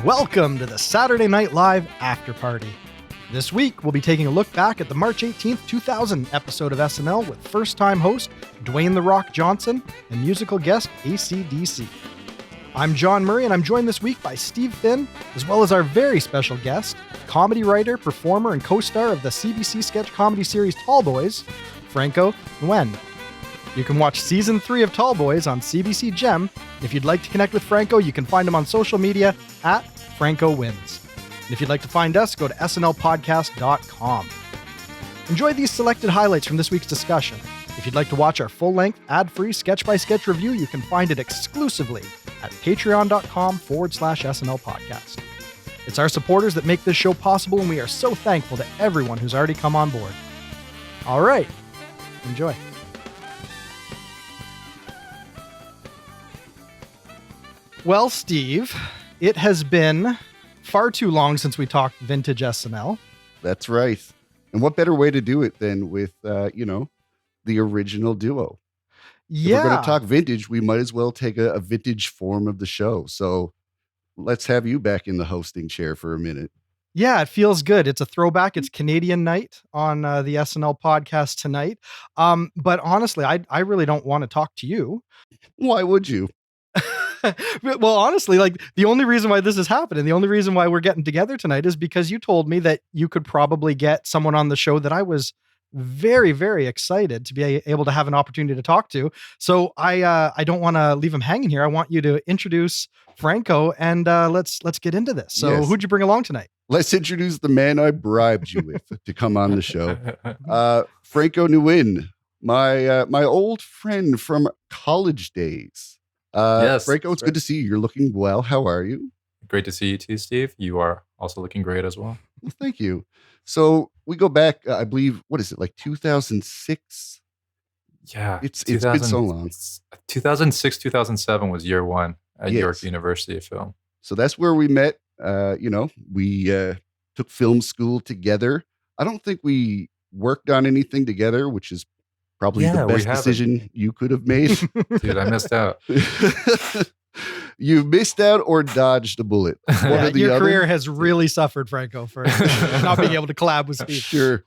welcome to the Saturday Night Live Afterparty. This week, we'll be taking a look back at the March 18th, 2000 episode of SNL with first-time host Dwayne "The Rock" Johnson and musical guest AC/DC. I'm John Murray, and I'm joined this week by Steve Finn, as well as our very special guest, comedy writer, performer, and co-star of the CBC sketch comedy series TallBoyz, Franco Nguyen. You can watch Season 3 of TallBoyz on CBC Gem. If you'd like to connect with Franco, you can find him on social media at Franco Wins. And if you'd like to find us, go to snlpodcast.com. Enjoy these selected highlights from this week's discussion. If you'd like to watch our full-length, ad-free, sketch-by-sketch review, you can find it exclusively at patreon.com/SNL Podcast. It's our supporters that make this show possible, and we are so thankful to everyone who's already come on board. All right, enjoy. Well, Steve, it has been far too long since we talked vintage SNL. That's right. And what better way to do it than with, the original duo? Yeah. If we're going to talk vintage, we might as well take a vintage form of the show. So let's have you back in the hosting chair for a minute. Yeah, it feels good. It's a throwback. It's Canadian night on the SNL podcast tonight. But honestly, I really don't want to talk to you. Why would you? Well, honestly, like the only reason why this is happening, the only reason why we're getting together tonight is because you told me that you could probably get someone on the show that I was very, very excited to be able to have an opportunity to talk to. So I don't want to leave him hanging here. I want you to introduce Franco and let's get into this. So Yes. Who'd you bring along tonight? Let's introduce the man I bribed you with to come on the show. Franco Nguyen, my old friend from college days. Yes, Franco, it's good to see you. You're looking well. How are you? Great to see you too, Steve. You are also looking great as well. Well, thank you. So we go back, I believe, what is it, like 2006? Yeah. It's been so long. 2006, 2007 was year one at Yes. York University of Film. So that's where we met. We took film school together. I don't think we worked on anything together, which is probably the Yeah, we best haven't. decision you could have made. Dude, I missed out. You missed out or dodged a bullet. One Yeah, or the your other. career has really suffered, Franco, for not being able to collab with Steve. Sure.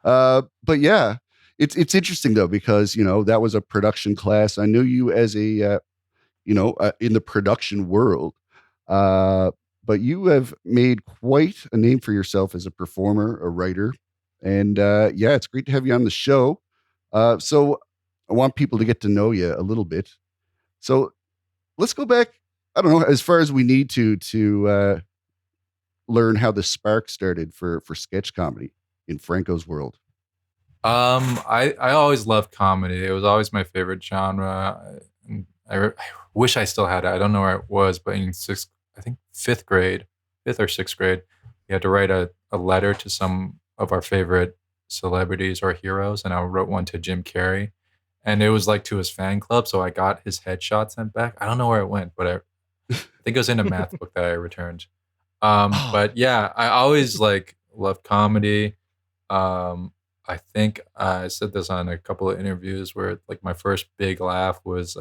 But yeah, it's interesting though, because, that was a production class. I knew you as a, in the production world. But you have made quite a name for yourself as a performer, a writer. And it's great to have you on the show. So I want people to get to know you a little bit. So let's go back, I don't know, as far as we need to learn how the spark started for sketch comedy in Franco's world. I always loved comedy. It was always my favorite genre. I wish I still had it. I don't know where it was, but in fifth or sixth grade, we had to write a letter to some of our favorite celebrities or heroes, and I wrote one to Jim Carrey, and it was like to his fan club, so I got his headshot sent back. I don't know where it went, but I think it was in a math book that I returned. But yeah, I always loved comedy. I think I said this on a couple of interviews where my first big laugh was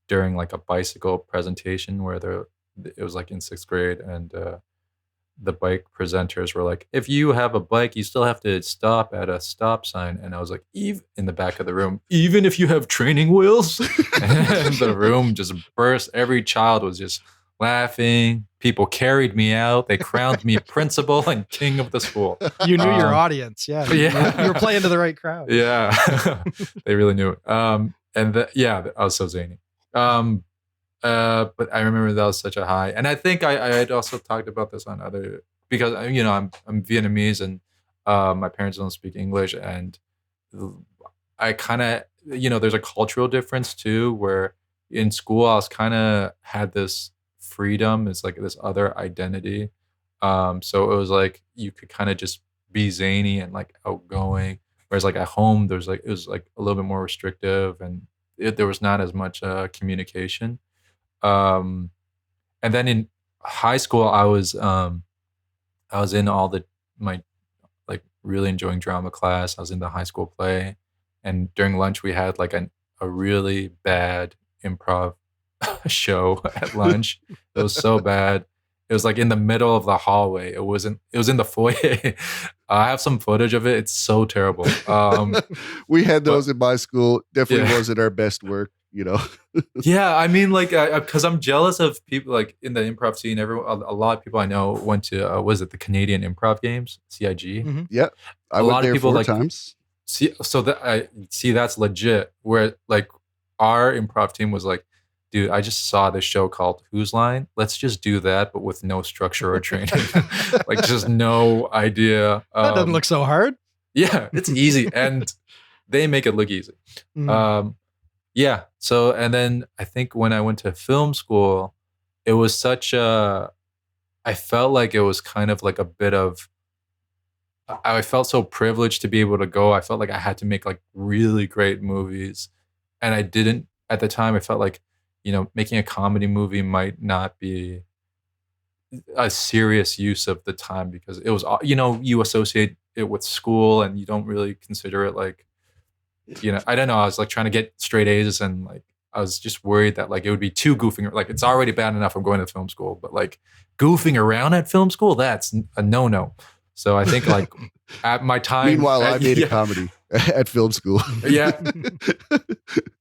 during a bicycle presentation where it was in sixth grade, and the bike presenters were like, if you have a bike, you still have to stop at a stop sign. And I was like, in the back of the room, even if you have training wheels? And the room just burst. Every child was just laughing. People carried me out. They crowned me principal and king of the school. You knew your audience. Yeah. Yeah. You were playing to the right crowd. Yeah. They really knew it. I was so zany. But I remember that was such a high, and I think I had also talked about this on other, because I'm Vietnamese, and my parents don't speak English, and I kind of there's a cultural difference too, where in school I was kind of had this freedom, it's this other identity, so it was you could kind of just be zany and outgoing, whereas at home it was a little bit more restrictive, and there was not as much communication. And then in high school, I was in all my really enjoying drama class. I was in the high school play, and during lunch we had a really bad improv show at lunch. It was so bad, It was like in the middle of the hallway. It was in the foyer. I have some footage of it. It's so terrible. We had but- those in my school. Definitely Yeah. wasn't our best work, you know. Yeah, I mean, like, because I'm jealous of people like in the improv scene. A lot of people I know went to was it the Canadian Improv Games, CIG? Mhm. Yeah, I A went lot of there people, 4 like- times. See, so that I see that's legit. Where like our improv team was like, dude, I just saw this show called Whose Line. Let's just do that, but with no structure or training, like just no idea. That doesn't look so hard. Yeah, it's easy, and they make it look easy. Mm. Yeah. So, and then I think when I went to film school, it was I felt like it was kind of like a bit of, I felt so privileged to be able to go. I felt like I had to make like really great movies. And I didn't, at the time, I felt like, making a comedy movie might not be a serious use of the time because it was, you associate it with school and you don't really consider it like, I don't know. I was like trying to get straight A's and like I was just worried that like it would be too goofing. Like it's already bad enough I'm going to film school, but like goofing around at film school, that's a no-no. So I think like at my time. Meanwhile, I made a comedy at film school. Yeah.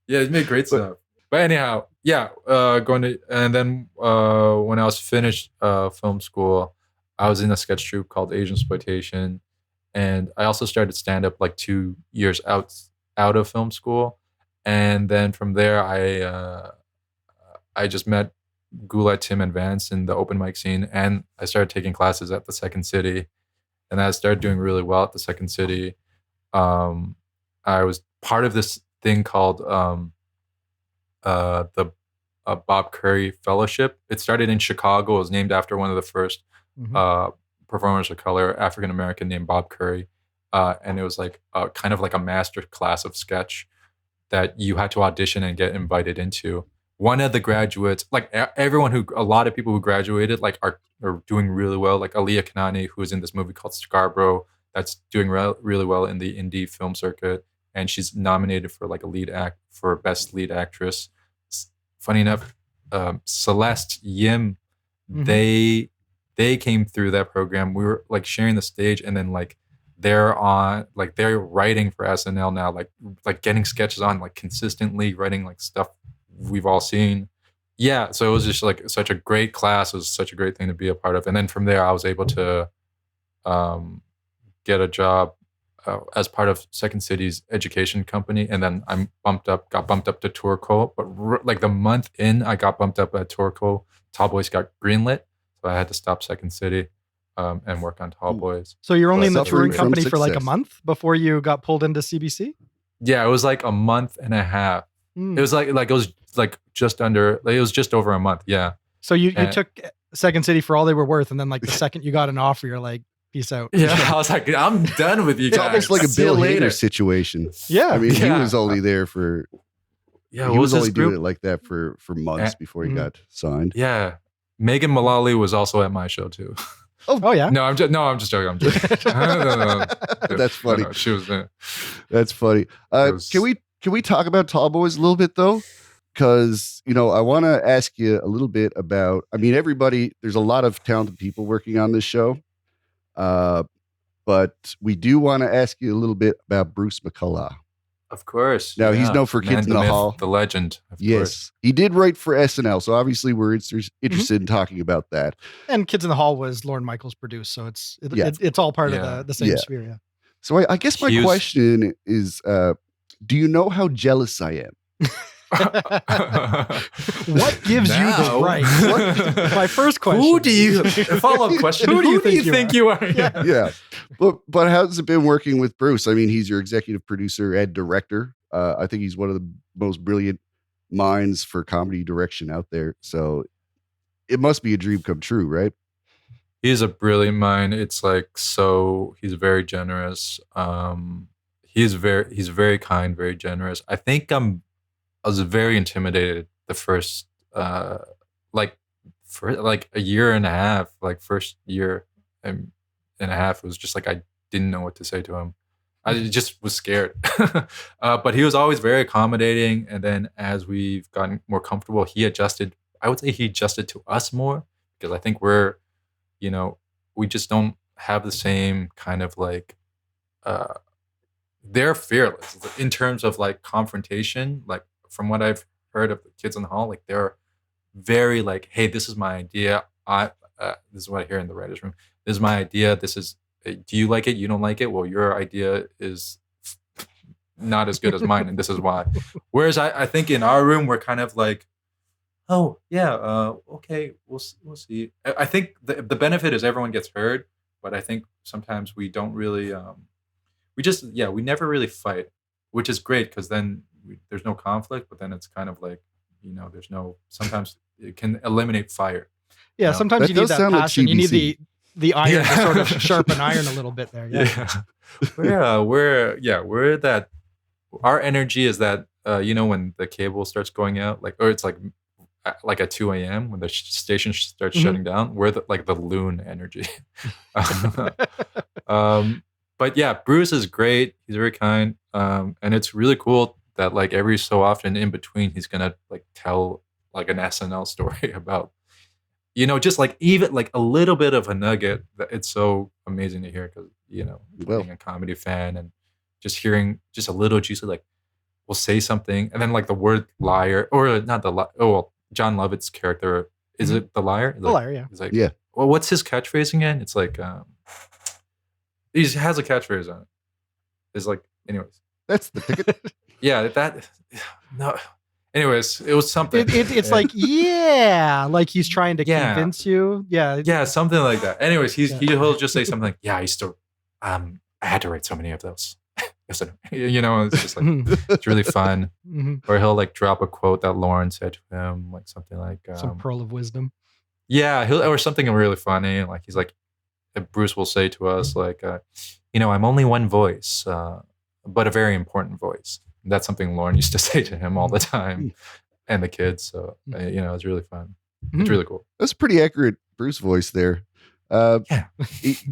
Yeah, it made great stuff. But anyhow, yeah, and then when I was finished film school, I was in a sketch troupe called Asian Exploitation. And I also started stand-up like 2 years out of film school. And then from there, I just met Gulai, Tim, and Vance in the open mic scene. And I started taking classes at the Second City. And I started doing really well at the Second City. I was part of this thing called the Bob Curry Fellowship. It started in Chicago. It was named after one of the first performers of color, African American, named Bob Curry. And it was like kind of like a master class of sketch that you had to audition and get invited into. One of the graduates, like a lot of people who graduated, like are doing really well. Like Aliyah Kanani, who is in this movie called Scarborough, that's doing really well in the indie film circuit, and she's nominated for like for best lead actress. Funny enough, Celeste Yim, they came through that program. We were like sharing the stage, and then like they're writing for SNL now, like getting sketches on like consistently, writing like stuff we've all seen. Yeah, so it was just like such a great class. It was such a great thing to be a part of. And then from there, I was able to get a job as part of Second City's education company. And then got bumped up to Tourco. But like the month in, I got bumped up at Tourco. TallBoyz got greenlit. So I had to stop Second City and work on TallBoyz. So you're only in the Suffering touring from company for like a success. month before you got pulled into CBC? Yeah, it was like a month and a half. It was like it was like just under, like it was just over a month. Yeah. So you took Second City for all they were worth, and then like the second you got an offer, you're like, peace out. Yeah. I was like, I'm done with you It's guys. almost like a See you Bill later. Hader situation. Yeah. I mean, he Yeah. was only there for Yeah. he What was was only this doing group? it like that for months before he Mhm. got signed. Yeah. Megan Mullally was also at my show too. Oh yeah. No, I'm just joking. I'm joking. No. That's funny. No, she was there. That's funny. was- Can we talk about TallBoyz a little bit though? Because I want to ask you a little bit about. I mean, there's a lot of talented people working on this show, but we do want to ask you a little bit about Bruce McCullough. Of course. Now, he's known for Kids in the myth, Hall. The legend. Of Yes, course. he did write for SNL, so obviously we're interested in talking about that. And Kids in the Hall was Lorne Michaels produced, so it's Yeah. it's all part Yeah. of the same Yeah. sphere. Yeah. So I guess my He was- question is, do you know how jealous I am? What gives you the Now- right? My first question. Who do you? A follow-up question. Who do you think you are? Yeah. Yeah, but how's it been working with Bruce? I mean, he's your executive producer and director. I think he's one of the most brilliant minds for comedy direction out there. So it must be a dream come true, right? He's a brilliant mind. It's like, he's very generous. He's very kind, very generous. I think I was very intimidated the first for like a year and a half, like first year and a half. It was just like I didn't know what to say to him. I just was scared. But he was always very accommodating. And then as we've gotten more comfortable, I would say he adjusted to us more, because I think you know, we just don't have the same kind of like, uh, they're fearless in terms of like confrontation. Like from what I've heard of the kids in the hall, like they're very like, hey, this is my idea. This is what I hear in the writers' room. This is my idea. This is. Do you like it? You don't like it? Well, your idea is not as good as mine, and this is why. Whereas I think in our room we're kind of like, oh yeah, okay, we'll see. I think the benefit is everyone gets heard, but I think sometimes we don't really we never really fight, which is great because then there's no conflict, but then it's kind of like, there's no, sometimes it can eliminate fire. Yeah, sometimes That you need does that sound like passion. You need CBC. the iron Yeah. to sort of sharpen iron a little bit there. Yeah. We're that, our energy is that, when the cable starts going out, like, or it's like at 2 a.m. when the station starts Mhm. shutting down, we're the loon energy. But yeah, Bruce is great. He's very kind. And it's really cool that like every so often in between, he's gonna like tell like an SNL story about, just like even like a little bit of a nugget. That it's so amazing to hear because, Well, being a comedy fan and just hearing just a little juicy, like we'll say something and then like the word liar, or not the oh well, John Lovett's character, is Mhm. it the liar? The liar, yeah. He's like, yeah. well, what's his catchphrase again? It's like, he has a catchphrase on it. It's like, anyways, That's the ticket. yeah, no. Anyways, it was something. It's like, yeah, like he's trying to Yeah. convince you. Yeah. Yeah, something like that. Anyways, Yeah. he'll just say something like, yeah, I used to, I had to write so many of those. Yes, it's just like, it's really fun. Mhm. Or he'll like drop a quote that Lauren said to him, like something like, Some pearl of wisdom. yeah, or something really funny. Like he's like, Bruce will say to us like, I'm only one voice, but a very important voice. And that's something Lauren used to say to him all the time, and the kids. So it's really fun. It's really cool. That's a pretty accurate Bruce voice there. Yeah.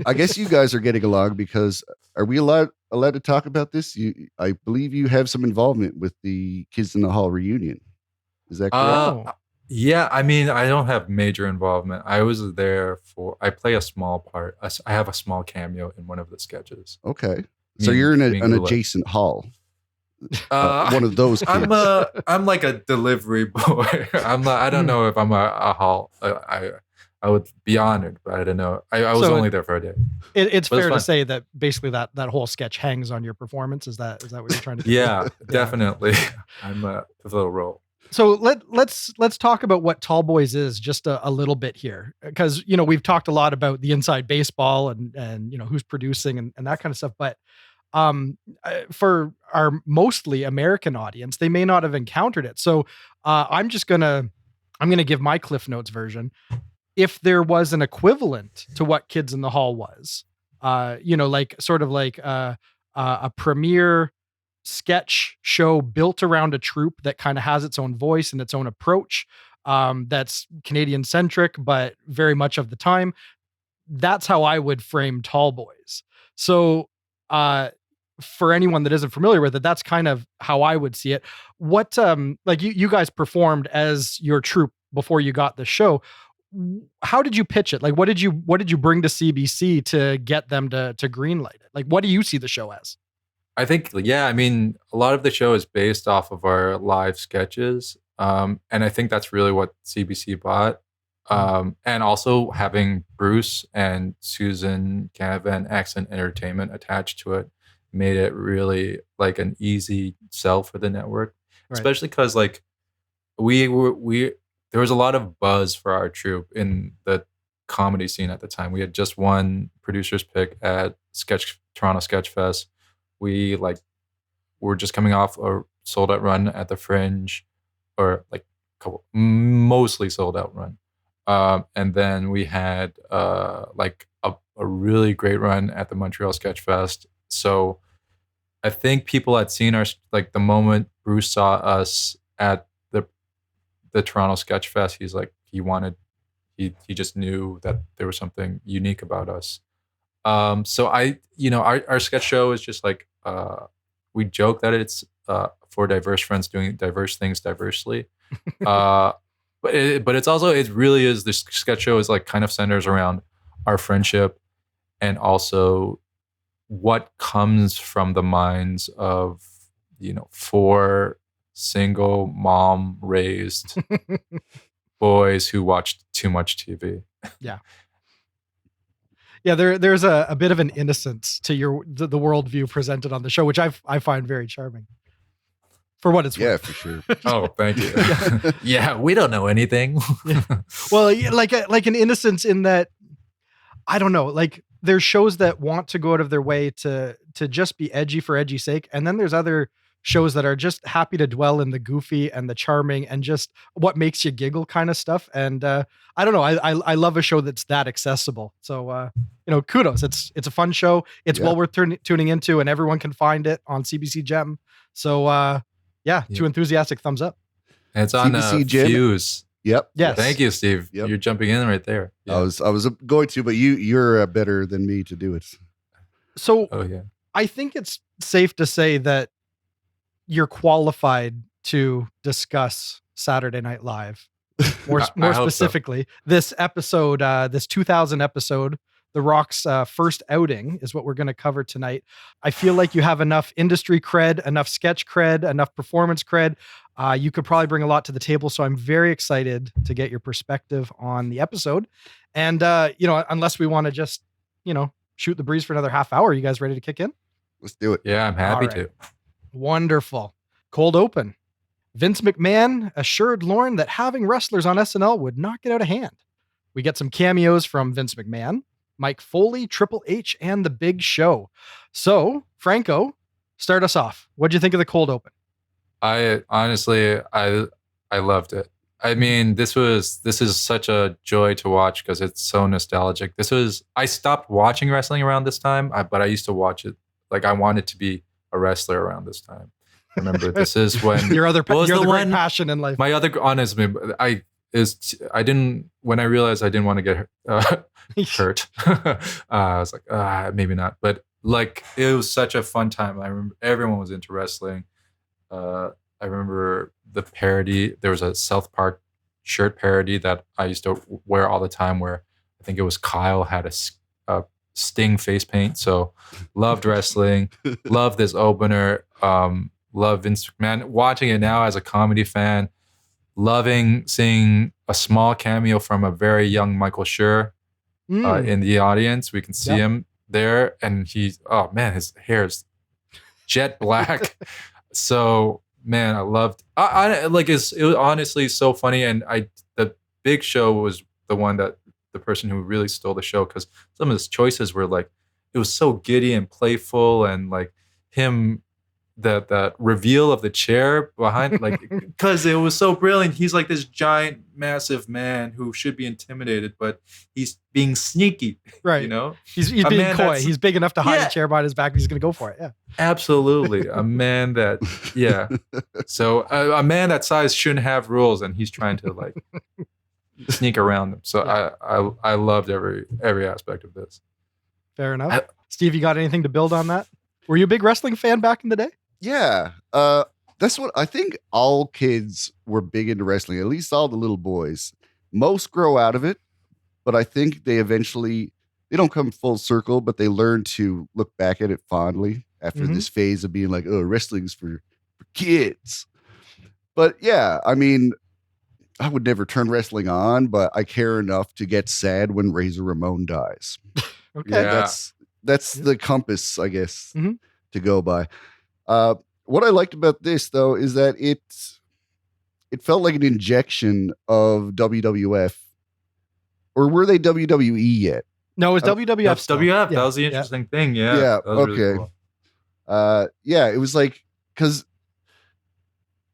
I guess you guys are getting along because are we allowed to talk about this? I believe you have some involvement with the Kids in the Hall reunion. Is that correct? Yeah, I mean, I don't have major involvement. I was there I play a small part. I have a small cameo in one of the sketches. Okay. So you're in an Goulet. adjacent hall. One of those kids. I'm like a delivery boy. I don't know if I'm a hall. I would be honored, but I don't know. I was only there for a day. It's But it's fair to fun. say that basically that whole sketch hangs on your performance. Is that what you're trying to do? Yeah, definitely. I'm a pivotal role. So let's talk about what TallBoyz is just a little bit here, because we've talked a lot about the inside baseball and who's producing and that kind of stuff, but for our mostly American audience, they may not have encountered it. So I'm gonna give my Cliff Notes version. If there was an equivalent to what Kids in the Hall was, like sort of like a premiere sketch show built around a troupe that kind of has its own voice and its own approach, that's Canadian centric, but very much of the time. That's how I would frame TallBoyz. So for anyone that isn't familiar with it, that's kind of how I would see it. What like you guys performed as your troupe before you got the show. How did you pitch it? Like what did you bring to CBC to get them to greenlight it? Like what do you see the show as? I think, yeah, I mean, a lot of the show is based off of our live sketches. And I think that's really what CBC bought. And also having Bruce and Susan Canavan Accent Entertainment attached to it made it really like an easy sell for the network, Right. especially because like there was a lot of buzz for our troupe in the comedy scene at the time. We had just won producer's pick at Toronto Sketch Fest. We were just coming off a sold out run at the Fringe, or like mostly sold out run. And then we had like a really great run at the Montreal Sketch Fest. So I think people had seen our, like the moment Bruce saw us at the Toronto Sketch Fest, he's like, he just knew that there was something unique about us. So our sketch show is just like, we joke that it's for diverse friends doing diverse things diversely. but it's also, it really is, this sketch show is like kind of centers around our friendship, and also what comes from the minds of, four single mom raised boys who watched too much TV. Yeah. Yeah, there's a bit of an innocence to the worldview presented on the show, which I find very charming. For what it's worth. For sure. Oh, thank you. Yeah, we don't know anything. Well, like an innocence in that, I don't know, like there's shows that want to go out of their way to just be edgy for edgy's sake, and then there's other shows that are just happy to dwell in the goofy and the charming and just what makes you giggle kind of stuff. And I don't know, I love a show that's that accessible. So kudos. It's a fun show. It's well worth tuning into, and everyone can find it on CBC Gem. So two enthusiastic thumbs up. And it's on CBC Gem. Fuse. Yep. Yes. Thank you, Steve. Yep. You're jumping in right there. Yeah. I was going to, but you're better than me to do it. So yeah. I think it's safe to say that you're qualified to discuss Saturday Night Live. More specifically, this episode, this 2000 episode, The Rock's first outing, is what we're going to cover tonight. I feel like you have enough industry cred, enough sketch cred, enough performance cred. You could probably bring a lot to the table. So I'm very excited to get your perspective on the episode. And, unless we want to just, shoot the breeze for another half hour, you guys ready to kick in? Let's do it. Yeah, I'm happy to. Wonderful. Cold open. Vince McMahon assured Lauren that having wrestlers on SNL would not get out of hand. We get some cameos from Vince McMahon, Mike Foley, Triple H, and The Big Show. So, Franco, start us off. What'd you think of the cold open? I honestly loved it. I mean, this is such a joy to watch because it's so nostalgic. I stopped watching wrestling around this time, but I used to watch it. Like, I wanted to be a wrestler around this time. I remember this is when your other great passion in life. My other, honestly, when I realized I didn't want to get hurt, I was like, maybe not. But like, it was such a fun time. I remember everyone was into wrestling. I remember the parody. There was a South Park shirt parody that I used to wear all the time, where I think it was Kyle had a Sting face paint. So loved wrestling, loved this opener, love Vince McMahon. Watching it now as a comedy fan, loving seeing a small cameo from a very young Michael Schur in the audience. We can see him there, and his hair is jet black. So man, I loved. It was honestly so funny, and the Big Show was the one that the person who really stole the show, because some of his choices were like, it was so giddy and playful, and like him, that reveal of the chair behind, like, because it was so brilliant. He's like this giant, massive man who should be intimidated, but he's being sneaky, right? He's being coy. He's big enough to hide a chair behind his back. He's going to go for it. Yeah, absolutely. A man that, So a man that size shouldn't have rules, and he's trying to like sneak around them. So I loved every aspect of this. Fair enough. Steve, you got anything to build on that? Were you a big wrestling fan back in the day? Yeah. That's what I think. All kids were big into wrestling, at least all the little boys. Most grow out of it, but I think they don't come full circle, but they learn to look back at it fondly after this phase of being like, oh, wrestling's for kids. But yeah, I mean, I would never turn wrestling on, but I care enough to get sad when Razor Ramon dies. Okay. Yeah, that's the compass, I guess, to go by. What I liked about this, though, is that it felt like an injection of WWF. Or were they WWE yet? No, it was WWF. That's WWF. That was the interesting thing. Yeah. Yeah. Okay. Really cool. It was like, because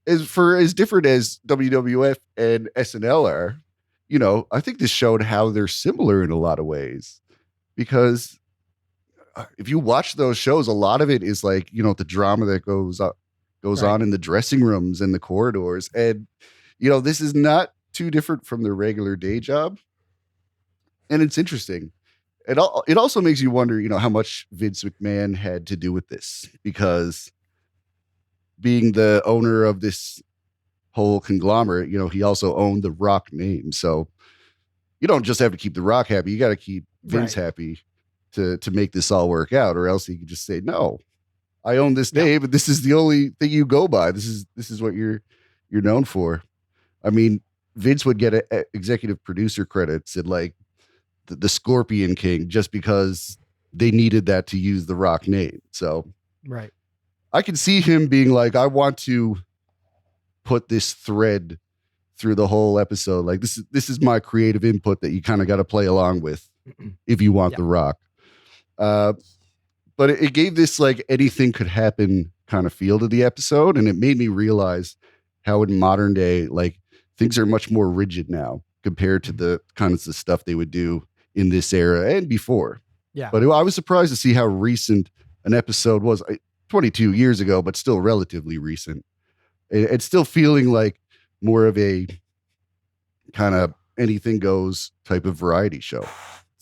as different as WWF and SNL are, I think this showed how they're similar in a lot of ways. Because if you watch those shows, a lot of it is like, the drama that goes on in the dressing rooms and the corridors. And, this is not too different from their regular day job. And it's interesting. It also makes you wonder, how much Vince McMahon had to do with this, because being the owner of this whole conglomerate, he also owned the Rock name. So you don't just have to keep the Rock happy. You got to keep Vince happy to make this all work out, or else he could just say, no, I own this name, but this is the only thing you go by. This is what you're known for. I mean, Vince would get executive producer credits at like the Scorpion King just because they needed that to use the Rock name. So right. I can see him being like, I want to put this thread through the whole episode. Like this is my creative input that you kind of got to play along with if you want the Rock. But it gave this like anything could happen kind of feel to the episode. And it made me realize how in modern day, like things are much more rigid now compared to the kind of the stuff they would do in this era and before. Yeah. But I was surprised to see how recent an episode was. 22 years ago, but still relatively recent. It's still feeling like more of a kind of anything goes type of variety show.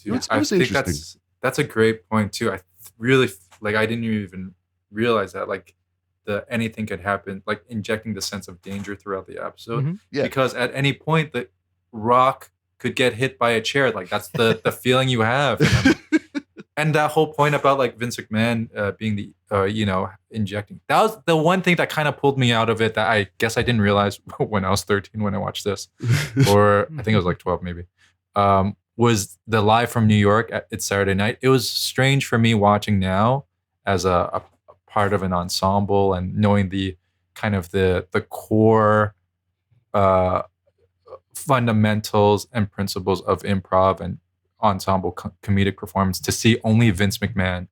Dude, it was think interesting. that's a great point too. I really like, I didn't even realize that, like the anything could happen, like injecting the sense of danger throughout the episode. Yeah. Because at any point the Rock could get hit by a chair. Like that's the feeling you have. And that whole point about like Vince McMahon being the, injecting. That was the one thing that kind of pulled me out of it that I guess I didn't realize when I was 13 when I watched this. Or I think it was like 12 maybe. Was the Live from New York. It's Saturday night. It was strange for me watching now as a part of an ensemble and knowing the kind of the core fundamentals and principles of improv and ensemble comedic performance, to see only Vince McMahon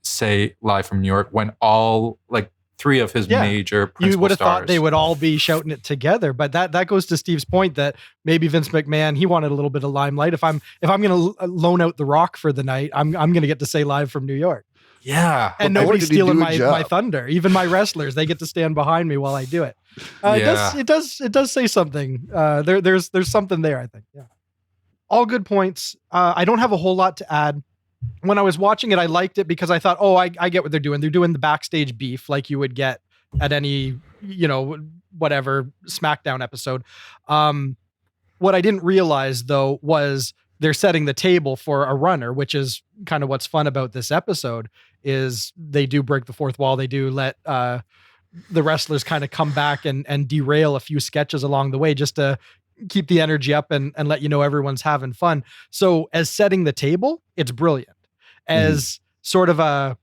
say Live from New York when all like three of his major principal you would have stars. thought they would all be shouting it together, but that goes to Steve's point that maybe Vince McMahon, he wanted a little bit of limelight. If I'm going to loan out the Rock for the night, I'm going to get to say Live from New York. Yeah. And nobody's stealing my thunder. Even my wrestlers, they get to stand behind me while I do it. It does say something. There's something there, I think. Yeah. All good points. I don't have a whole lot to add. When I was watching it, I liked it because I thought, I get what they're doing. They're doing the backstage beef like you would get at any, whatever SmackDown episode. What I didn't realize though was they're setting the table for a runner, which is kind of what's fun about this episode. Is they do break the fourth wall. They do let the wrestlers kind of come back and derail a few sketches along the way just to keep the energy up and let you know everyone's having fun. So as setting the table, it's brilliant. As sort of an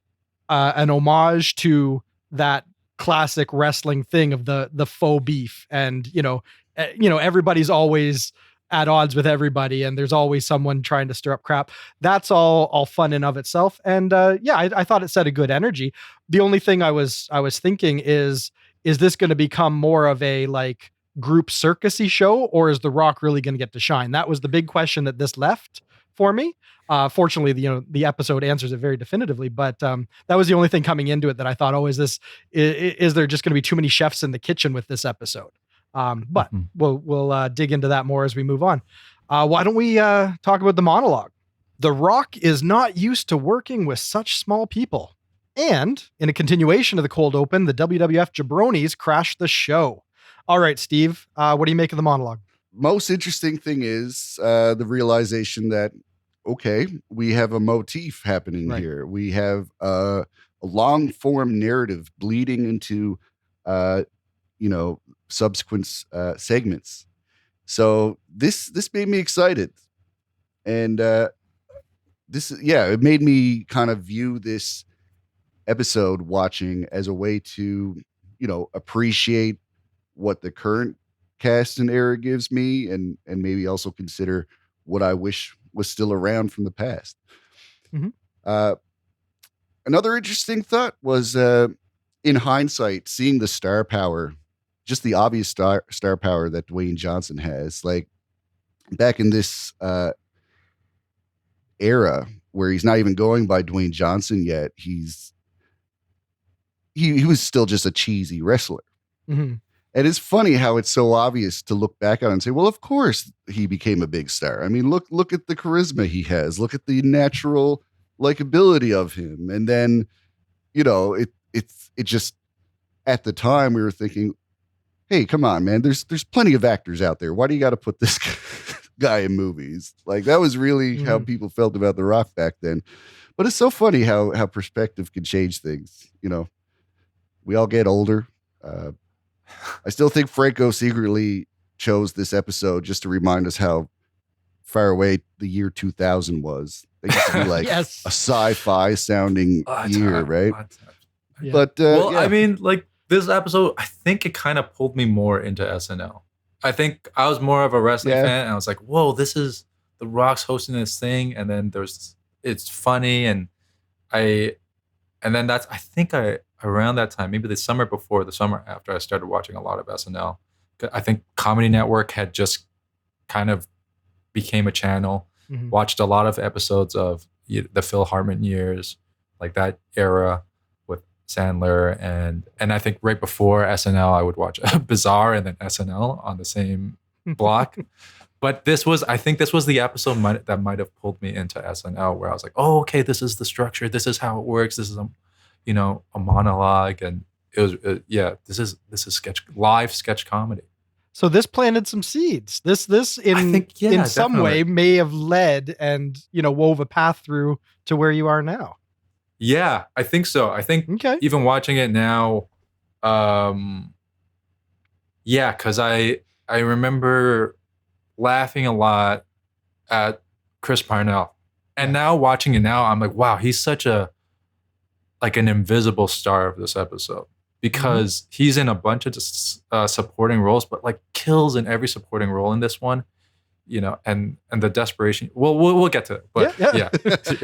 homage to that classic wrestling thing of the faux beef, and everybody's always at odds with everybody, and there's always someone trying to stir up crap. That's all fun in of itself. And I thought it set a good energy. The only thing I was thinking is this going to become more of a like group circusy show, or is The Rock really going to get to shine? That was the big question that this left for me. Fortunately, the episode answers it very definitively, but that was the only thing coming into it that I thought, is there just going to be too many chefs in the kitchen with this episode? But we'll dig into that more as we move on. Why don't we talk about the monologue? The Rock is not used to working with such small people. And in a continuation of the cold open, the WWF jabronis crashed the show. All right, Steve, what do you make of the monologue? Most interesting thing is the realization that, okay, we have a motif happening here. We have a long form narrative bleeding into, subsequent segments. So this made me excited. And it made me kind of view this episode watching as a way to, appreciate what the current cast and era gives me, and maybe also consider what I wish was still around from the past. Another interesting thought was, in hindsight, seeing the star power, just the obvious star power that Dwayne Johnson has, like back in this era where he's not even going by Dwayne Johnson yet. He was still just a cheesy wrestler. And it's funny how it's so obvious to look back on and say, well, of course he became a big star. I mean, look at the charisma he has. Look at the natural likability of him. And then, it just, at the time we were thinking, hey, come on, man. There's plenty of actors out there. Why do you got to put this guy in movies? Like that was really how people felt about The Rock back then. But it's so funny how perspective can change things. You know, we all get older. I still think Franco secretly chose this episode just to remind us how far away the year 2000 was. It used to be like Yes. a sci-fi sounding year, right? Yeah. But Well, yeah. I mean, like this episode, I think it kind of pulled me more into SNL. I think I was more of a wrestling fan, and I was like, "Whoa, this is The Rock's hosting this thing," and then it's funny, and then I think around that time, maybe the summer before, the summer after, I started watching a lot of SNL. I think Comedy Network had just kind of became a channel. Watched a lot of episodes of the Phil Hartman years, like that era with Sandler, and I think right before SNL, I would watch Bizarre and then SNL on the same block. But I think this was the episode that might have pulled me into SNL, where I was like, oh, okay, this is the structure. This is how it works. This is a monologue, and it was this is live sketch comedy. So this planted some seeds. This in some way may have led and wove a path through to where you are now. Yeah, I think so. I think even watching it now, because I remember laughing a lot at Chris Parnell, and now watching it now, I'm like, wow, he's such an invisible star of this episode. Because he's in a bunch of just supporting roles, but like kills in every supporting role in this one, and the desperation. Well, we'll get to it, but yeah.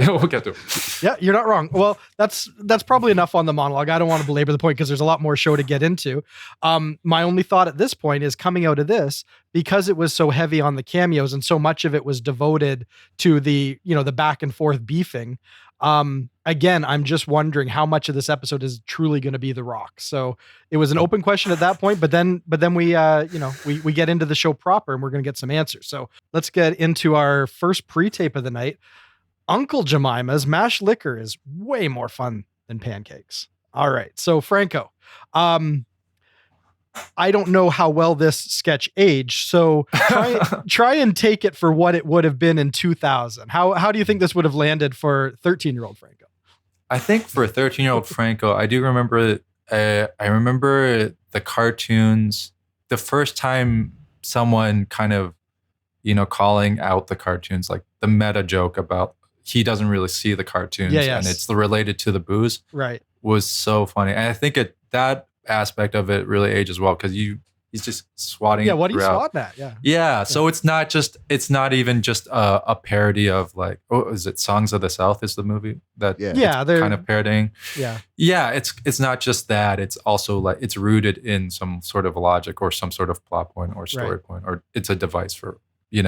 We'll get to it. Yeah, you're not wrong. Well, that's probably enough on the monologue. I don't want to belabor the point because there's a lot more show to get into. My only thought at this point is coming out of this, because it was so heavy on the cameos and so much of it was devoted to the back and forth beefing. Again, I'm just wondering how much of this episode is truly going to be The Rock. So it was an open question at that point, but then we we get into the show proper and we're going to get some answers. So let's get into our first pre-tape of the night. Uncle Jemima's mashed liquor is way more fun than pancakes. All right. So Franco, I don't know how well this sketch aged, so try and take it for what it would have been in 2000. How do you think this would have landed for 13-year-old Franco? I think for 13-year-old Franco, I do remember. I remember the cartoons. The first time someone kind of, calling out the cartoons, like the meta joke about he doesn't really see the cartoons, and it's related to the booze, right? Was so funny, and I think that aspect of it really ages well because he's just swatting. Yeah, what are you swatting at? Yeah. So it's not even just a parody of like, is it Songs of the South is the movie that they're kind of parodying. Yeah. It's not just that. It's also like it's rooted in some sort of logic or some sort of plot point or story point, or it's a device for I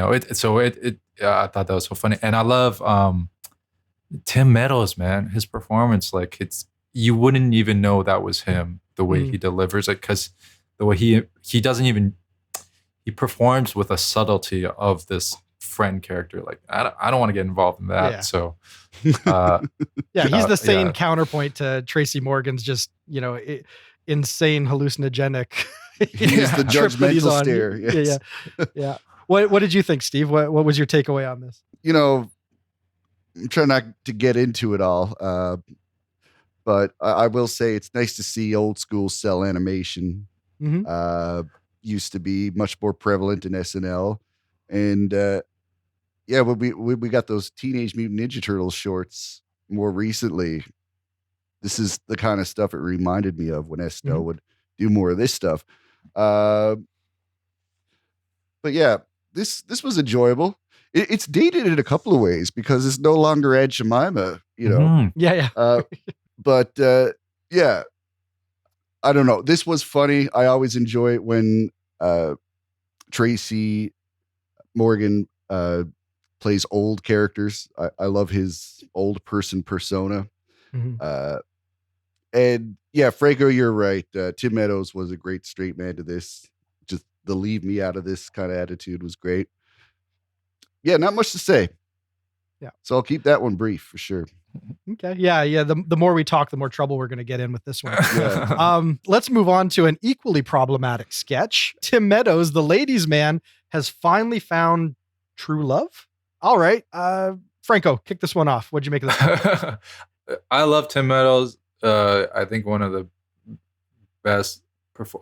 thought that was so funny, and I love Tim Meadows, man. His performance, like you wouldn't even know that was him the way he delivers it, because the way he doesn't even, he performs with a subtlety of this friend character. Like I don't want to get involved in that. Yeah. So he's the sane counterpoint to Tracy Morgan's just insane hallucinogenic. He's the judgmental stare. Yes. Yeah. What did you think, Steve? What was your takeaway on this? I'm trying not to get into it all. But I will say it's nice to see old school cell animation. Used to be much more prevalent in SNL, and when we got those Teenage Mutant Ninja Turtles shorts more recently, this is the kind of stuff it reminded me of when SNL would do more of this stuff. But yeah, this was enjoyable. It's dated in a couple of ways because it's no longer Aunt Jemima, But I don't know. This was funny. I always enjoy it when Tracy Morgan plays old characters. I love his old person persona. And yeah, Franco, you're right. Tim Meadows was a great straight man to this. Just the leave me out of this kind of attitude was great. Yeah, not much to say. Yeah. So I'll keep that one brief for sure. Okay. Yeah. The more we talk, the more trouble we're going to get in with this one. Yeah. Let's move on to an equally problematic sketch. Tim Meadows, the ladies' man, has finally found true love. All right. Franco, kick this one off. What'd you make of this? I love Tim Meadows. I think one of the best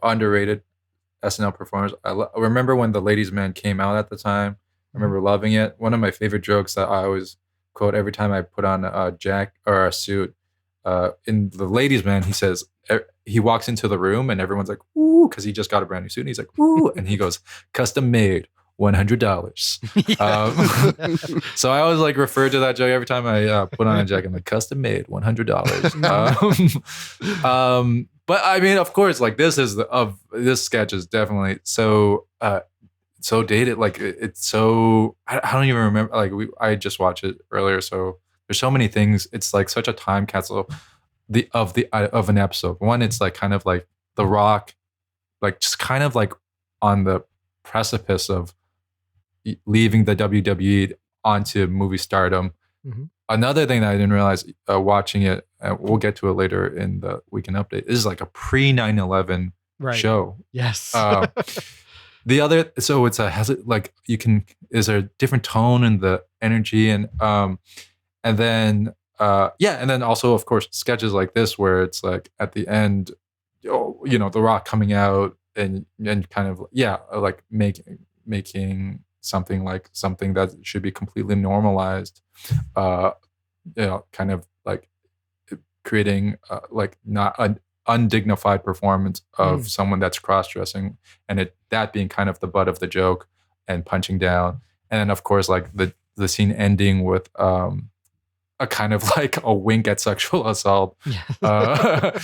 underrated SNL performers. I remember when the ladies' man came out at the time. I remember loving it. One of my favorite jokes that I always quote every time I put on a jacket or a suit. In the ladies' man, he says he walks into the room and everyone's like, "Ooh," because he just got a brand new suit. And he's like, "Ooh," and he goes, "Custom made, $100." So I always like refer to that joke every time I put on a jacket. I'm like, "Custom made, $100." But I mean, of course, like this sketch is definitely so dated. Like it's so I don't even remember. Like I just watched it earlier, so there's so many things. It's like such a time capsule of an episode. One, it's like kind of like The Rock, like just kind of like on the precipice of leaving the WWE onto movie stardom. Mm-hmm. Another thing that I didn't realize watching it, we'll get to it later in the weekend update, is like a pre 9/11 show. Yes. The other, so it's has it like is there a different tone in the energy and then also of course sketches like this where it's like at the end, The Rock coming out and kind of like making something that should be completely normalized, kind of like creating like not an undignified performance of someone that's cross-dressing, and that being kind of the butt of the joke and punching down. And then of course like the scene ending with a kind of like a wink at sexual assault. Kind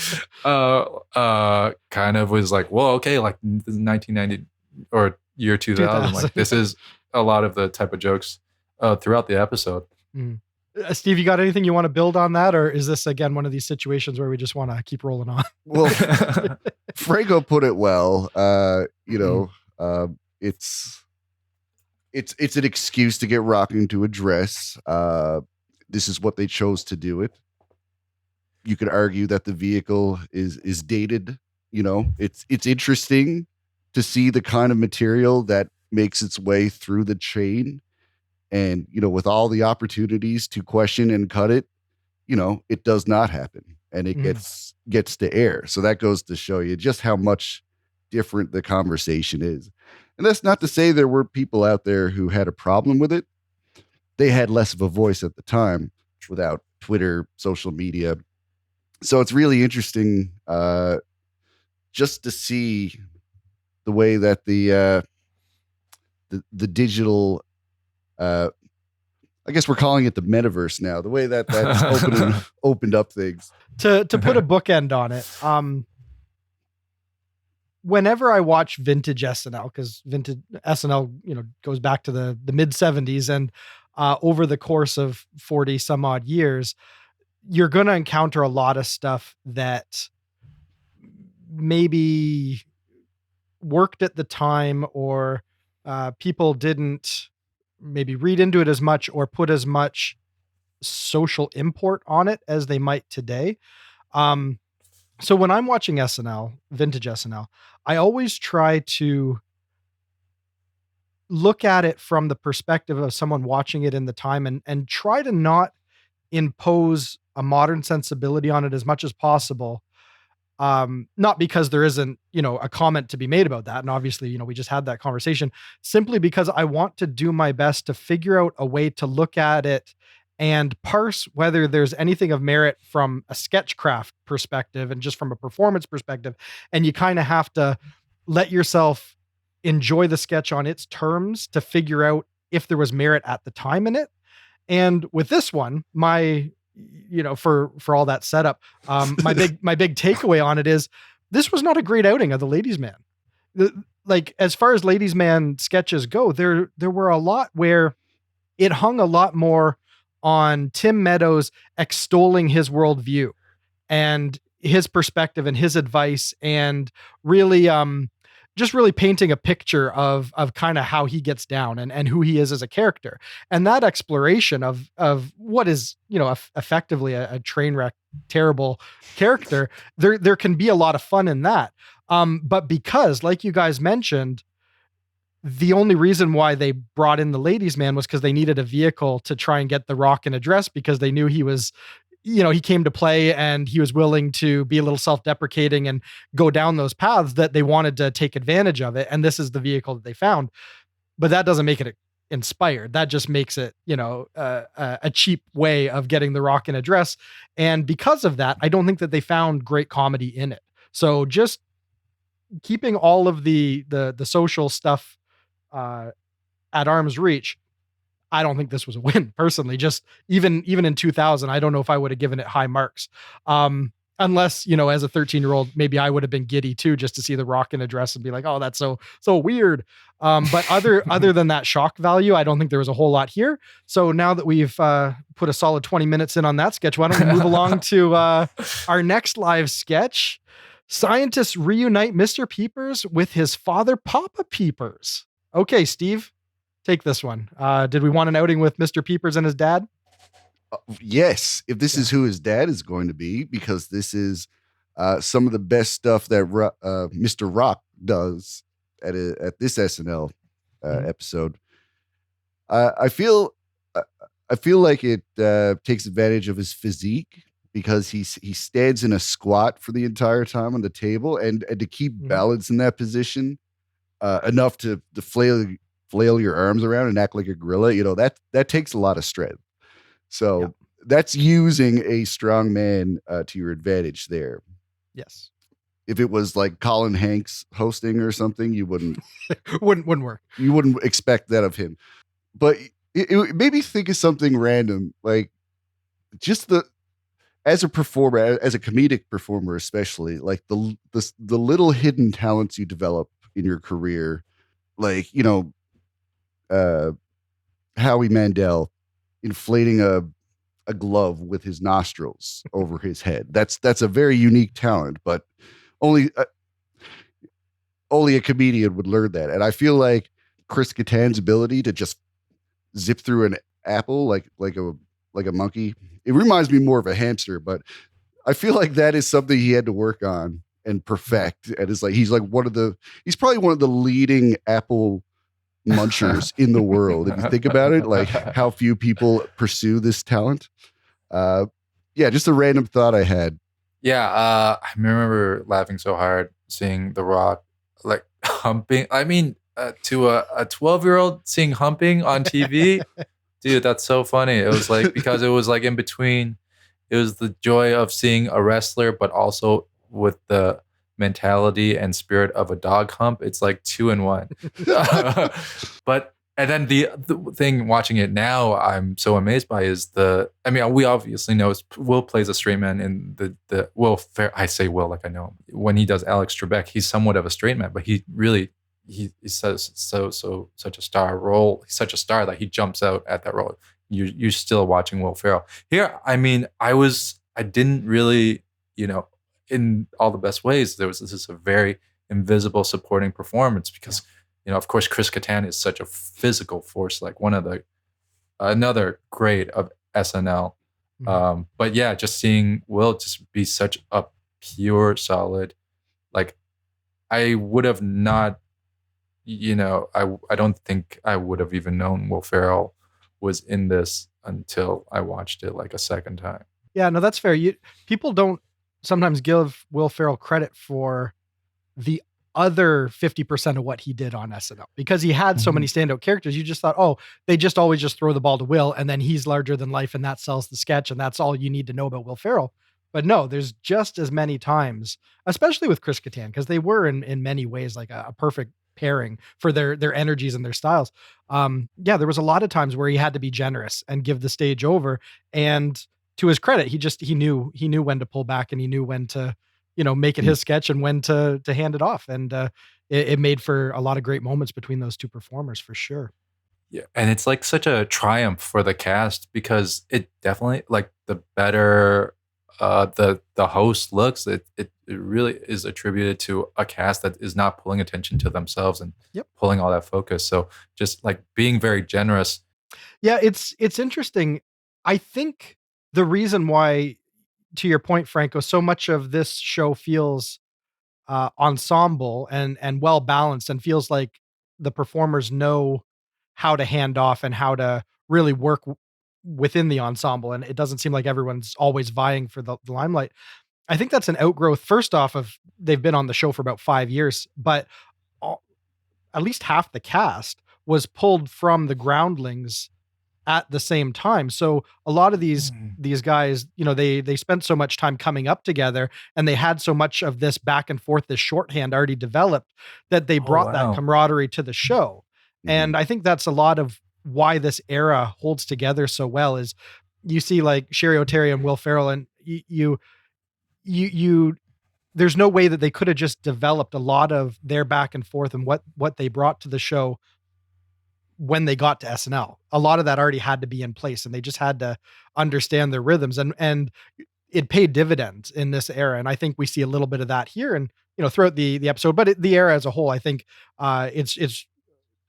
of was like, well, okay, like this is 1990 or year 2000. Like this is a lot of the type of jokes throughout the episode. Steve, you got anything you want to build on that, or is this again one of these situations where we just want to keep rolling on? Well, Franco put it well. It's an excuse to get Rock into a dress. This is what they chose to do it. You could argue that the vehicle is dated. It's interesting to see the kind of material that makes its way through the chain. And, with all the opportunities to question and cut it, it does not happen, and it gets to air. So that goes to show you just how much different the conversation is. And that's not to say there were people out there who had a problem with it. They had less of a voice at the time without Twitter, social media. So it's really interesting just to see the way that the digital, I guess we're calling it the metaverse now, the way that's opened up things. To put a bookend on it, whenever I watch vintage SNL, because vintage SNL, goes back to the mid 70s, and over the course of 40 some odd years, you're going to encounter a lot of stuff that maybe worked at the time, or people didn't maybe read into it as much or put as much social import on it as they might today. So when I'm watching SNL, vintage SNL, I always try to look at it from the perspective of someone watching it in the time, and try to not impose a modern sensibility on it as much as possible. Not because there isn't, a comment to be made about that. And obviously, we just had that conversation, simply because I want to do my best to figure out a way to look at it and parse whether there's anything of merit from a sketchcraft perspective and just from a performance perspective. And you kind of have to let yourself enjoy the sketch on its terms to figure out if there was merit at the time in it. And with this one, for all that setup, my big takeaway on it is this was not a great outing of the ladies' man. Like, as far as ladies' man sketches go, there were a lot where it hung a lot more on Tim Meadows extolling his worldview and his perspective and his advice, and really just really painting a picture of kind of how he gets down and who he is as a character. And that exploration of what is, effectively a train wreck, terrible character, there can be a lot of fun in that. But because, like you guys mentioned, the only reason why they brought in the ladies' man was because they needed a vehicle to try and get The Rock in a dress, because they knew he was, he came to play and he was willing to be a little self-deprecating and go down those paths, that they wanted to take advantage of it. And this is the vehicle that they found. But that doesn't make it inspired. That just makes it, a cheap way of getting The Rock in a dress. And because of that, I don't think that they found great comedy in it. So just keeping all of the social stuff at arm's reach, I don't think this was a win personally. Just even in 2000, I don't know if I would have given it high marks. Unless, as a 13-year-old, maybe I would have been giddy too, just to see The Rock in a dress and be like, oh, that's so weird. But other than that shock value, I don't think there was a whole lot here. So now that we've put a solid 20 minutes in on that sketch, why don't we move along to our next live sketch? Scientists reunite Mr. Peepers with his father, Papa Peepers. Okay, Steve, take this one. Did we want an outing with Mr. Peepers and his dad? Yes, if this is who his dad is going to be, because this is some of the best stuff that Mr. Rock does at this SNL episode. I feel like it takes advantage of his physique, because he stands in a squat for the entire time on the table, and to keep balance in that position enough to flail your arms around and act like a gorilla. That takes a lot of strength. So that's using a strong man to your advantage there. Yes. If it was like Colin Hanks hosting or something, you wouldn't wouldn't work. You wouldn't expect that of him. But it made me think of something random, like just as a performer, as a comedic performer, especially, like the little hidden talents you develop in your career, like Howie Mandel inflating a glove with his nostrils over his head. That's a very unique talent, but only a comedian would learn that. And I feel like Chris Kattan's ability to just zip through an apple like a monkey, it reminds me more of a hamster, but I feel like that is something he had to work on and perfect. And it's like he's probably one of the leading apple munchers in the world, if you think about it, like how few people pursue this talent. Just a random thought I had. I remember laughing so hard seeing The Rock like humping. I mean, to a 12-year-old seeing humping on TV, dude, that's so funny. It was like, because it was like in between, it was the joy of seeing a wrestler, but also with the mentality and spirit of a dog hump. It's like 2 in 1. And then the thing watching it now, I'm so amazed by is we obviously know Will plays a straight man in the Will. I say Will like I know him. When he does Alex Trebek, he's somewhat of a straight man, but he's such a star role. He's such a star that he jumps out at that role. You're still watching Will Ferrell here. I mean, I didn't really, in all the best ways. This is a very invisible supporting performance because, of course, Chris Kattan is such a physical force, like another great of SNL. But yeah, just seeing Will just be such a pure, solid, like I would have not, I don't think I would have even known Will Ferrell was in this until I watched it like a second time. Yeah, no, that's fair. People don't sometimes give Will Ferrell credit for the other 50% of what he did on SNL, because he had so many standout characters. You just thought, oh, they just always just throw the ball to Will, and then he's larger than life, and that sells the sketch, and that's all you need to know about Will Ferrell. But no, there's just as many times, especially with Chris Kattan, because they were in many ways like a perfect pairing for their energies and their styles. There was a lot of times where he had to be generous and give the stage over, and to his credit, he knew when to pull back, and he knew when to, make it his sketch and when to hand it off. And it made for a lot of great moments between those two performers for sure. Yeah. And it's like such a triumph for the cast, because it definitely, like, the better the host looks, it really is attributed to a cast that is not pulling attention to themselves and Yep. pulling all that focus. So just like being very generous. Yeah, it's interesting. I think the reason why, to your point, Franco, so much of this show feels ensemble and well balanced, and feels like the performers know how to hand off and how to really work within the ensemble, and it doesn't seem like everyone's always vying for the limelight. I think that's an outgrowth, first off, of they've been on the show for about 5 years, but all, at least half the cast was pulled from the groundlings at the same time. So a lot of these guys, they spent so much time coming up together, and they had so much of this back and forth, this shorthand already developed, that they Oh, brought that wow. camaraderie to the show. Mhm. And I think that's a lot of why this era holds together so well. Is you see like Sherry O'Terry and Will Ferrell, and you there's no way that they could have just developed a lot of their back and forth and what they brought to the show when they got to SNL. A lot of that already had to be in place, and they just had to understand their rhythms, and it paid dividends in this era. And I think we see a little bit of that here, and throughout the episode, but the era as a whole, I think it's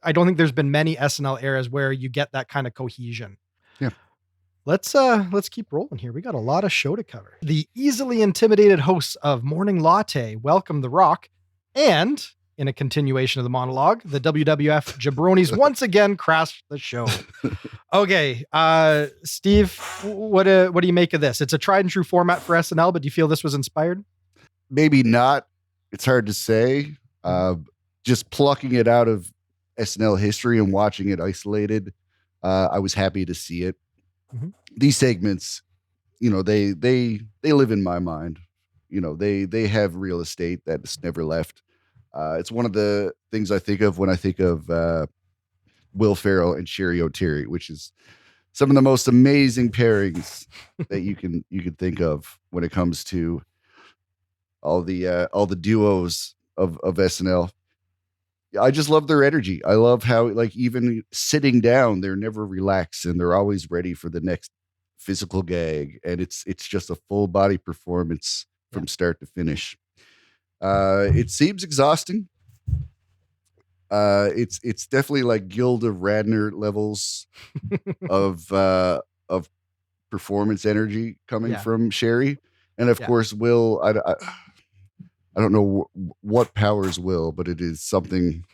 I don't think there's been many SNL eras where you get that kind of cohesion. Yeah. Let's keep rolling here. We got a lot of show to cover. The easily intimidated hosts of Morning Latte welcome The Rock, and in a continuation of the monologue, the WWF jabronis once again crashed the show. Okay, Steve, what do you make of this? It's a tried and true format for SNL, but do you feel this was inspired? Maybe not. It's hard to say. Just plucking it out of SNL history and watching it isolated, I was happy to see it. Mhm. These segments, they live in my mind. They have real estate that's never left. It's one of the things I think of when I think of Will Ferrell and Sherry O'Terry, which is some of the most amazing pairings that you can think of when it comes to all the duos of SNL. I just love their energy. I love how, like, even sitting down, they're never relaxed and they're always ready for the next physical gag. And it's just a full body performance from start to finish. It seems exhausting. It's definitely like Gilda Radner levels of performance energy coming from Sherry. And of course, Will, I don't know what powers Will, but it is something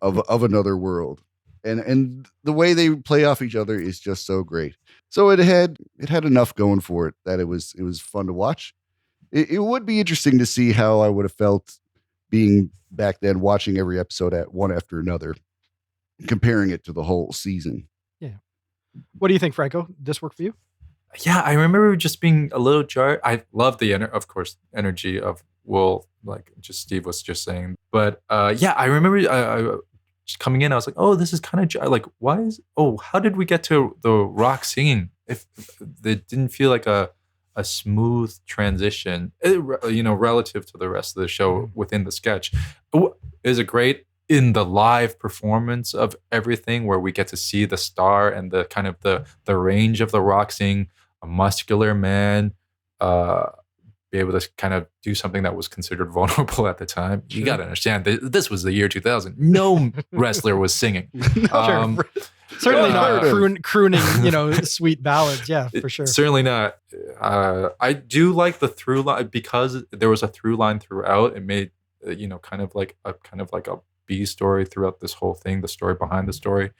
of another world. And the way they play off each other is just so great. So it had enough going for it that it was fun to watch. It would be interesting to see how I would have felt being back then, watching every episode at one after another, comparing it to the whole season. Yeah. What do you think, Franco? This work for you? Yeah, I remember just being a little jarred. I love the of course, energy of Will, like just Steve was just saying. But yeah, I remember I just coming in, I was like, oh, this is kind of like, how did we get to The Rock singing? If it didn't feel like a smooth transition, relative to the rest of the show within the sketch. Is it great in the live performance of everything, where we get to see the star and the kind of the range of The Rock seeing a muscular man be able to kind of do something that was considered vulnerable at the time. Sure. You got to understand, this was the year 2000. No wrestler was singing. Certainly not crooning, sweet ballads. Yeah, for sure. Certainly not. I do like the through line, because there was a through line throughout. It made kind of like a B story throughout this whole thing, the story behind the story,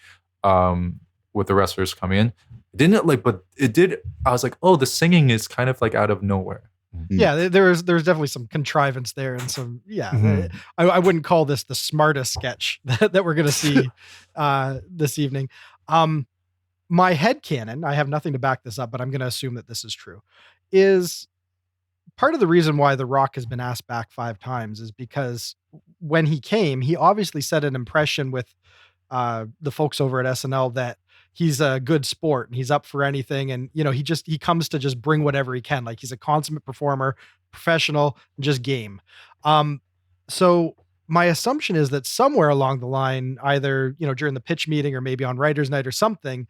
with the wrestlers coming in. But it did. I was like, oh, the singing is kind of like out of nowhere. Yeah, there's definitely some contrivance there, and some I wouldn't call this the smartest sketch that we're gonna see this evening. My headcanon, I have nothing to back this up, but I'm gonna assume that this is true, is part of the reason why The Rock has been asked back 5 times is because when he came, he obviously set an impression with the folks over at SNL that he's a good sport and he's up for anything. And, he comes to just bring whatever he can. Like, he's a consummate performer, professional, just game. So my assumption is that somewhere along the line, either, during the pitch meeting or maybe on writer's night or something,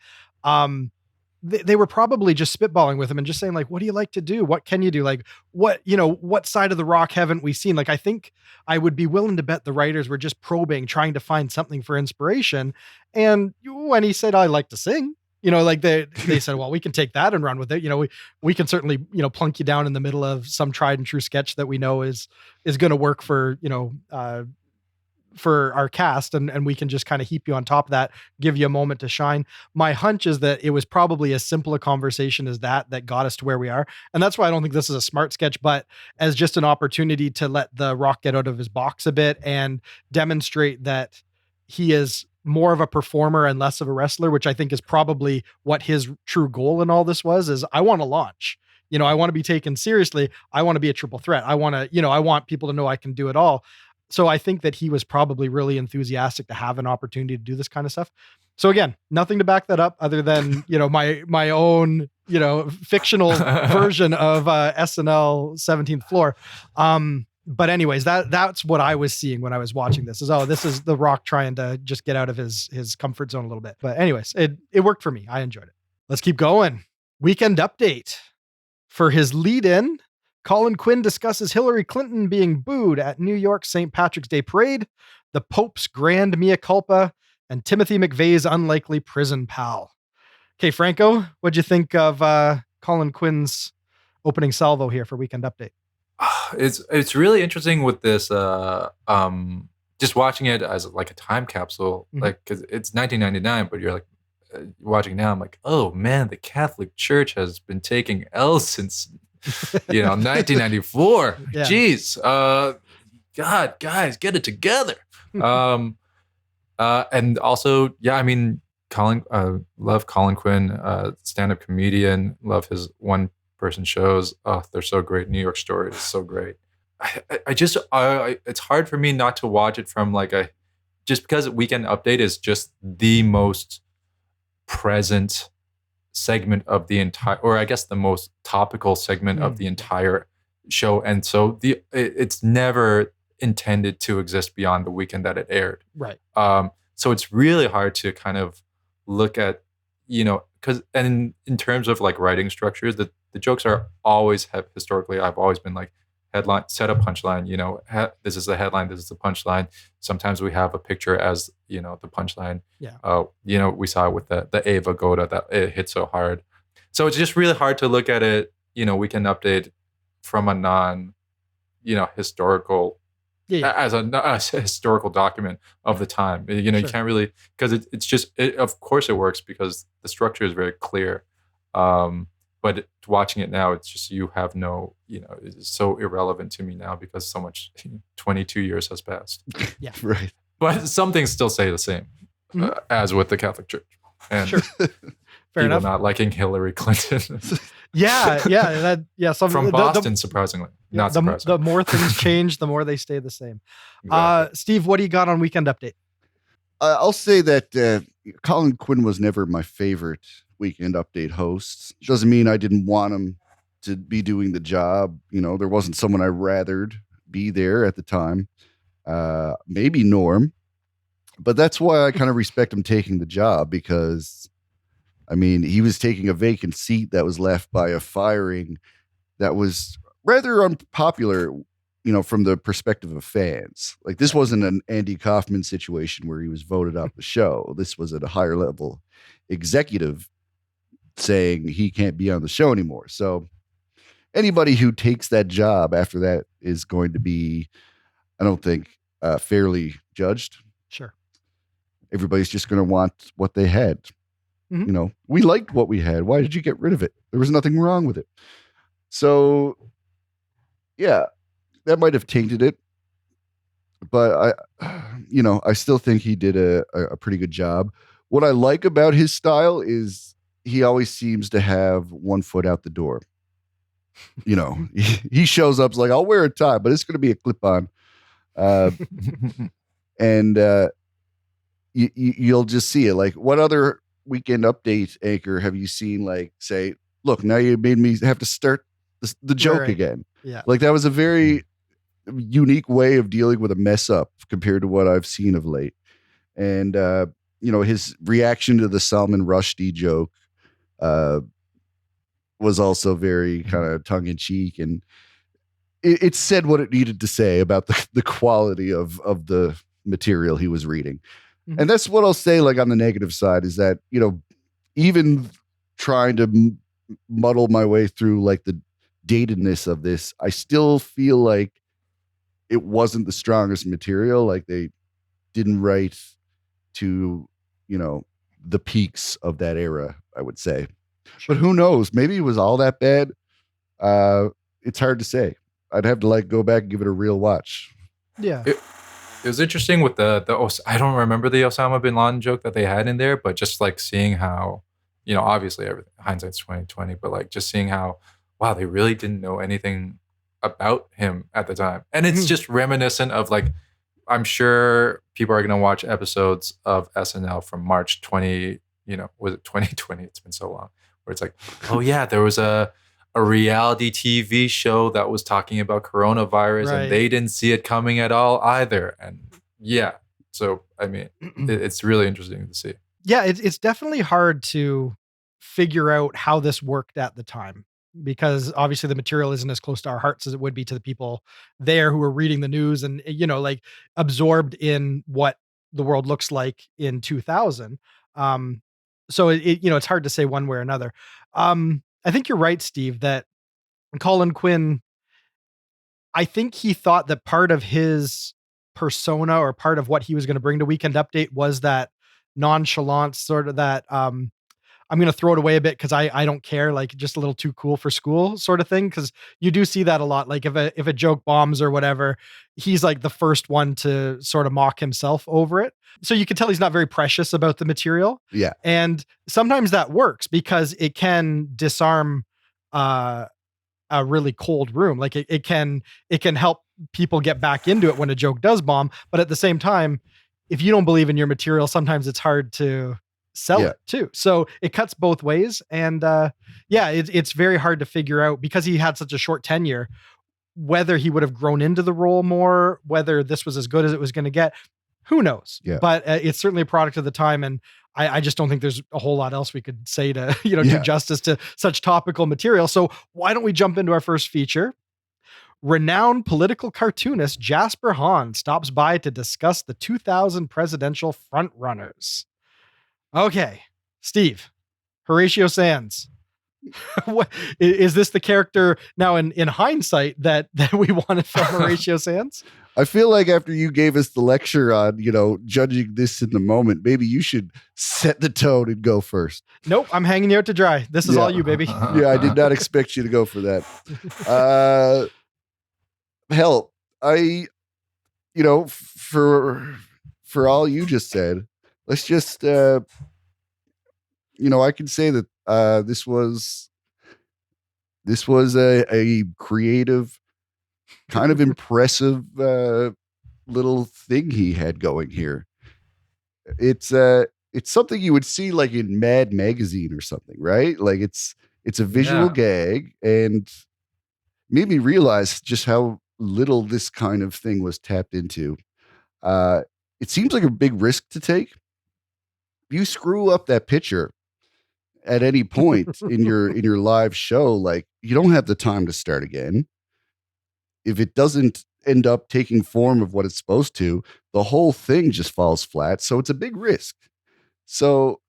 they were probably just spitballing with him and just saying like, what do you like to do? What can you do? Like what side of the rock haven't we seen? Like, I think I would be willing to bet the writers were just probing, trying to find something for inspiration. And when he said, I like to sing, like they said, well, we can take that and run with it. We can certainly, plunk you down in the middle of some tried and true sketch that we know is going to work for our cast, and we can just kind of heap you on top of that, give you a moment to shine. My hunch is that it was probably as simple a conversation as that got us to where we are. And that's why I don't think this is a smart sketch, but as just an opportunity to let The Rock get out of his box a bit and demonstrate that he is more of a performer and less of a wrestler, which I think is probably what his true goal in all this was, is I want to launch. I want to be taken seriously. I want to be a triple threat. I want to, I want people to know I can do it all. So I think that he was probably really enthusiastic to have an opportunity to do this kind of stuff. So again, nothing to back that up other than, my own, fictional version of SNL 17th Floor. But anyways, that's what I was seeing when I was watching this is, this is The Rock trying to just get out of his comfort zone a little bit. But anyways, it worked for me. I enjoyed it. Let's keep going. Weekend update. For his lead-in, Colin Quinn discusses Hillary Clinton being booed at New York's St. Patrick's Day parade, the Pope's grand mea culpa, and Timothy McVeigh's unlikely prison pal. Okay, Franco, what'd you think of Colin Quinn's opening salvo here for Weekend Update? It's really interesting with this, just watching it as like a time capsule, like, cause it's 1999, but you're like watching now. I'm like, oh man, the Catholic Church has been taking L's since 1994. Yeah. Jeez, God, guys, get it together. And also, yeah, I mean, love Colin Quinn, stand-up comedian. Love his one-person shows. Oh, they're so great. New York Story is so great. It's hard for me not to watch it from just because Weekend Update is just the most present segment of the entire, or I guess the most topical segment of the entire show. And so it's never intended to exist beyond the weekend that it aired. Right. So it's really hard to kind of look at, because in terms of like writing structures, the jokes are always historically, I've always been like headline, set up punchline, this is the headline, this is the punchline. Sometimes we have a picture as, the punchline. Yeah. We saw it with the Ava Goda that it hit so hard. So it's just really hard to look at it, Weekend Update from a non, historical, as a historical document of the time. You Sure. can't really, because it's just, of course it works because the structure is very clear. But watching it now, it's just, you have no, it's so irrelevant to me now because so much, 22 years has passed. Yeah. Right. But some things still stay the same, as with the Catholic Church. And Sure. Fair enough. not liking Hillary Clinton. Yeah. From Boston, surprisingly. Not surprising. The more things change, the more they stay the same. Exactly. Steve, what do you got on Weekend Update? I'll say that Colin Quinn was never my favorite Weekend Update host. Doesn't mean I didn't want him to be doing the job. There wasn't someone I rathered be there at the time. Maybe Norm, but that's why I kind of respect him taking the job, because I mean, he was taking a vacant seat that was left by a firing that was rather unpopular, from the perspective of fans. Like, this wasn't an Andy Kaufman situation where he was voted off the show. This was at a higher level executive saying he can't be on the show anymore. So anybody who takes that job after that is going to be, I don't think, fairly judged. Sure. Everybody's just going to want what they had. Mm-hmm. We liked what we had. Why did you get rid of it? There was nothing wrong with it. So yeah, that might have tainted it, but I still think he did a pretty good job. What I like about his style is he always seems to have one foot out the door. He shows up like, I'll wear a tie, but it's going to be a clip-on. And you'll just see it. Like, what other Weekend Update anchor have you seen, like, say, look, now you made me have to start the joke again. Yeah. Like, that was a very unique way of dealing with a mess up compared to what I've seen of late. And, his reaction to the Salman Rushdie joke uh, was also very kind of tongue in cheek, and it said what it needed to say about the quality of the material he was reading. Mhm. And that's what I'll say, like on the negative side, is that, you know, even trying to muddle my way through like the datedness of this, I still feel like it wasn't the strongest material. Like they didn't write to, you know, the peaks of that era, I would say. Sure. But who knows? Maybe it was all that bad. It's hard to say. I'd have to like go back and give it a real watch. Yeah. It was interesting with I don't remember the Osama bin Laden joke that they had in there, but just like seeing how, you know, obviously everything, hindsight's 2020, but like just seeing how, wow, they really didn't know anything about him at the time. And it's just reminiscent of like, I'm sure people are going to watch episodes of SNL from March 20, you know, was it 2020? It's been so long, where it's like, oh yeah, there was a reality TV show that was talking about coronavirus, Right. and they didn't see it coming at all either. And yeah, so I mean, it's really interesting to see. Yeah, it's definitely hard to figure out how this worked at the time, because obviously the material isn't as close to our hearts as it would be to the people there who are reading the news and, you know, like absorbed in what the world looks like in 2000. So you know, it's hard to say one way or another. I think you're right, Steve, that Colin Quinn, I think he thought that part of his persona or part of what he was going to bring to Weekend Update was that nonchalance, sort of that I'm going to throw it away a bit because I don't care, like just a little too cool for school sort of thing. Because you do see that a lot. Like if a joke bombs or whatever, he's like the first one to sort of mock himself over it. So you can tell he's not very precious about the material. Yeah. And sometimes that works because it can disarm a really cold room. Like it can help people get back into it when a joke does bomb. But at the same time, if you don't believe in your material, sometimes it's hard to sell it too. So it cuts both ways. And it's very hard to figure out, because he had such a short tenure, whether he would have grown into the role more, whether this was as good as it was going to get. Who knows? Yeah. But it's certainly a product of the time. And I just don't think there's a whole lot else we could say to, do justice to such topical material. So why don't we jump into our first feature? Renowned political cartoonist Jasper Hahn stops by to discuss the 2000 presidential frontrunners. Okay, Steve, Horatio Sanz. What is this the character now in hindsight that we wanted from Horatio Sanz? I feel like after you gave us the lecture on, judging this in the moment, maybe you should set the tone and go first. Nope, I'm hanging you out to dry. This is all you, baby. Yeah, I did not expect you to go for that. Hell, for all you just said, let's just, I can say that this was a creative, kind of impressive little thing he had going here. It's something you would see like in Mad Magazine or something, right? Like it's a visual gag, and made me realize just how little this kind of thing was tapped into. It seems like a big risk to take. If you screw up that picture at any point in your live show, like, you don't have the time to start again. If it doesn't end up taking form of what it's supposed to, the whole thing just falls flat. So it's a big risk. So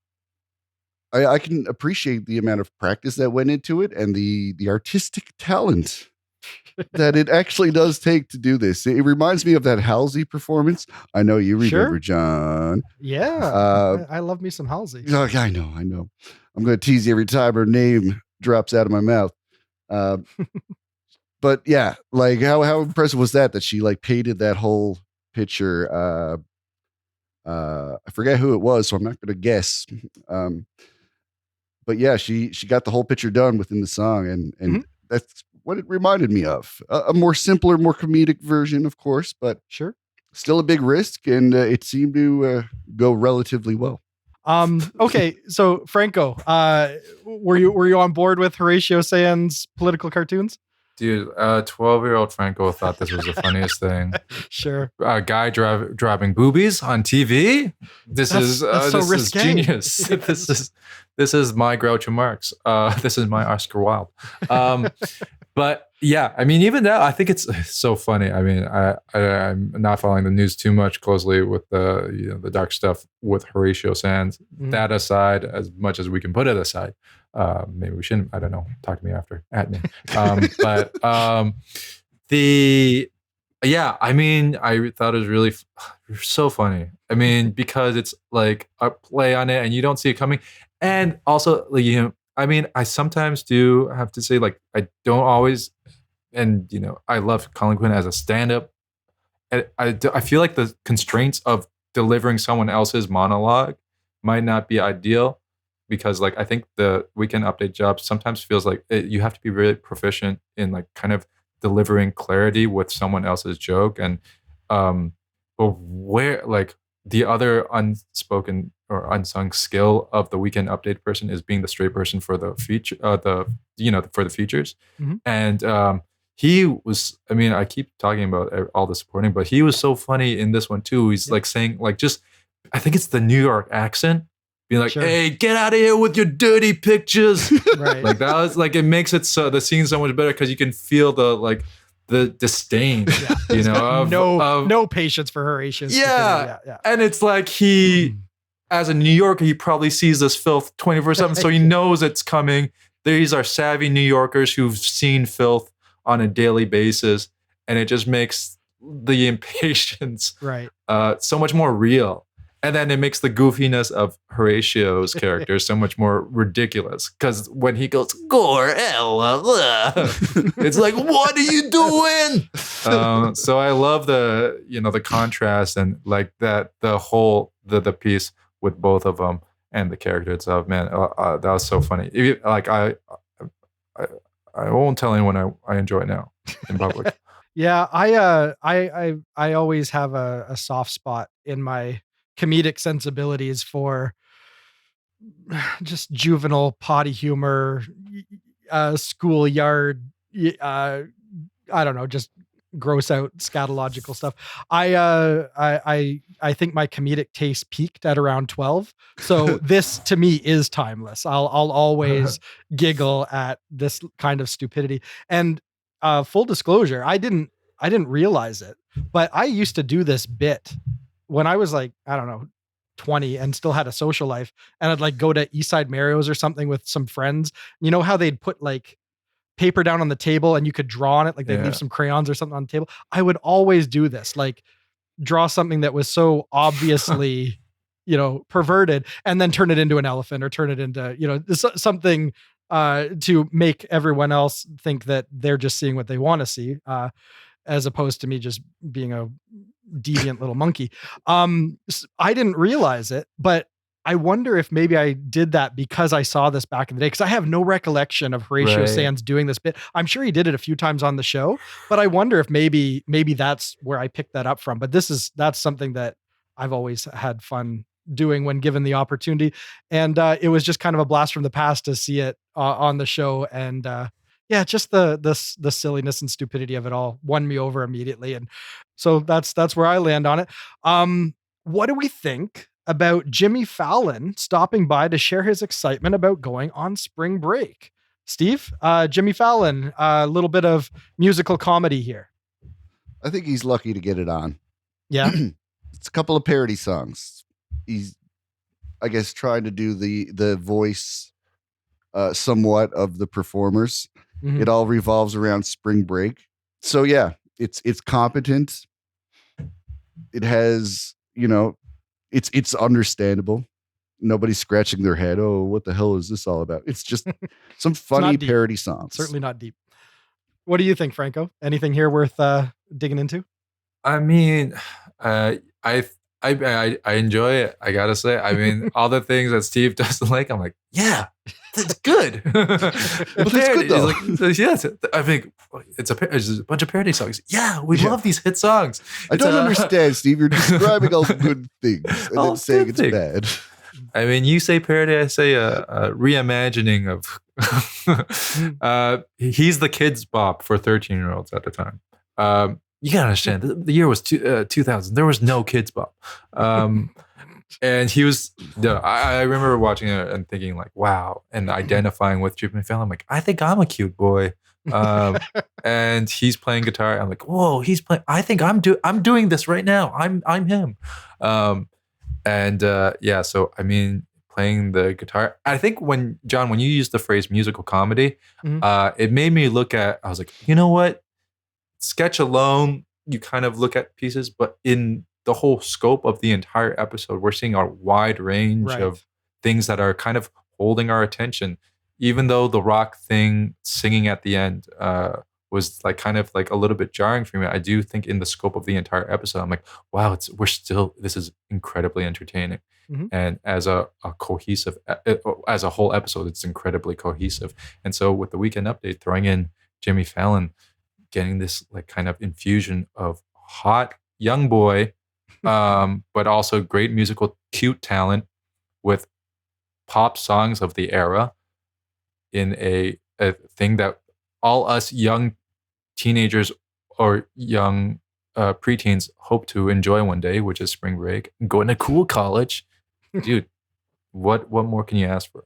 I can appreciate the amount of practice that went into it and the artistic talent that it actually does take to do this. It reminds me of that Halsey performance. I know you remember, John. Yeah. I love me some Halsey. I know. I'm going to tease you every time her name drops out of my mouth. But yeah, like how impressive was that she like painted that whole picture. I forget who it was, so I'm not going to guess. But yeah, she got the whole picture done within the song, and that's what it reminded me of. A more simpler, more comedic version, of course, but sure, still a big risk, and it seemed to go relatively well. Okay, so Franco, were you on board with Horatio Sanz' political cartoons? Dude, 12-year-old Franco thought this was the funniest thing. Sure. A guy dropping boobies on TV. This is so this is risque. genius. This is my Groucho Marx. This is my Oscar Wilde. But yeah, I mean, even now, I think it's so funny. I mean, I'm not following the news too much closely with the dark stuff with Horatio Sands. That aside, as much as we can put it aside, maybe we shouldn't. I don't know. Talk to me after at me. I mean, I thought it was really so funny. I mean, because it's like a play on it, and you don't see it coming, and also I mean, I sometimes do have to say, like, I don't always, and I love Colin Quinn as a stand-up. And I feel like the constraints of delivering someone else's monologue might not be ideal, because like I think the Weekend Update job sometimes feels like you have to be really proficient in like kind of delivering clarity with someone else's joke, and but where like the other unspoken or unsung skill of the Weekend Update person is being the straight person for the feature, for the features. And he was, I mean, I keep talking about all the supporting, but he was so funny in this one too. He's like saying, like, just, I think it's the New York accent, being like, "Hey, get out of here with your dirty pictures." Right. Like that was like, it makes it so the scene so much better because you can feel the disdain, no patience for Horatio. Yeah. And it's like he, as a New Yorker, he probably sees this filth 24/7, so he knows it's coming. These are savvy New Yorkers who've seen filth on a daily basis, and it just makes the impatience so much more real. And then it makes the goofiness of Horatio's character so much more ridiculous, because when he goes, "Gore, it's like, what are you doing?" So I love the contrast and like that, the whole the piece with both of them and the character itself. Man, that was so funny. Like I won't tell anyone I enjoy it now in public. Yeah, I always have a soft spot in my comedic sensibilities for just juvenile potty humor, schoolyard, I don't know, just gross out scatological stuff. I think my comedic taste peaked at around 12. So this to me is timeless. I'll always giggle at this kind of stupidity. And full disclosure, I didn't realize it, but I used to do this bit when I was like, I don't know, 20 and still had a social life, and I'd like go to Eastside Mario's or something with some friends. You know how they'd put like paper down on the table and you could draw on it, like they'd leave some crayons or something on the table. I would always do this, like draw something that was so obviously, perverted, and then turn it into an elephant or turn it into, something to make everyone else think that they're just seeing what they want to see, as opposed to me just being a deviant little monkey. I didn't realize it, but I wonder if maybe I did that because I saw this back in the day, because I have no recollection of Horatio Sands doing this bit. I'm sure he did it a few times on the show, but I wonder if maybe that's where I picked that up from. But that's something that I've always had fun doing when given the opportunity. And it was just kind of a blast from the past to see it on the show. And just the silliness and stupidity of it all won me over immediately. And so that's where I land on it. What do we think about Jimmy Fallon stopping by to share his excitement about going on spring break? Steve, Jimmy Fallon, a little bit of musical comedy here. I think he's lucky to get it on. Yeah. It's a couple of parody songs. He's, I guess, trying to do the voice somewhat of the performers. Mm-hmm. It all revolves around spring break. So yeah, it's competent. It has, it's understandable. Nobody's scratching their head. Oh, what the hell is this all about? It's just some funny parody songs. Certainly not deep. What do you think, Franco? Anything here worth digging into? I mean, I enjoy it. I gotta say. I mean, all the things that Steve doesn't like, I'm like, yeah, that's good. But that's good though. I think it's a bunch of parody songs. Yeah, we love these hit songs. I don't understand, Steve. You're describing all good things and then saying it's bad. I mean, you say parody, I say a reimagining of. He's the kids' bop for 13-year-olds at the time. You gotta understand, the year was 2000. There was no kids' bop. And he was, I remember watching it and thinking like, wow, and identifying with Jimmy Fallon. I'm like, I think I'm a cute boy. And he's playing guitar. I'm like, whoa, he's playing. I think I'm doing this right now. I'm him. Yeah, so I mean, playing the guitar. I think when you used the phrase musical comedy, it made me look at. I was like, you know what? Sketch alone, you kind of look at pieces, but in the whole scope of the entire episode, we're seeing a wide range of things that are kind of holding our attention. Even though the rock thing singing at the end was like kind of like a little bit jarring for me, I do think in the scope of the entire episode, I'm like, wow, this is incredibly entertaining. And as a cohesive, as a whole episode, it's incredibly cohesive. And so with the Weekend Update, throwing in Jimmy Fallon, getting this like kind of infusion of hot young boy, but also great musical cute talent with pop songs of the era in a thing that all us young teenagers or young preteens hope to enjoy one day, which is spring break, going to cool college. Dude, what more can you ask for?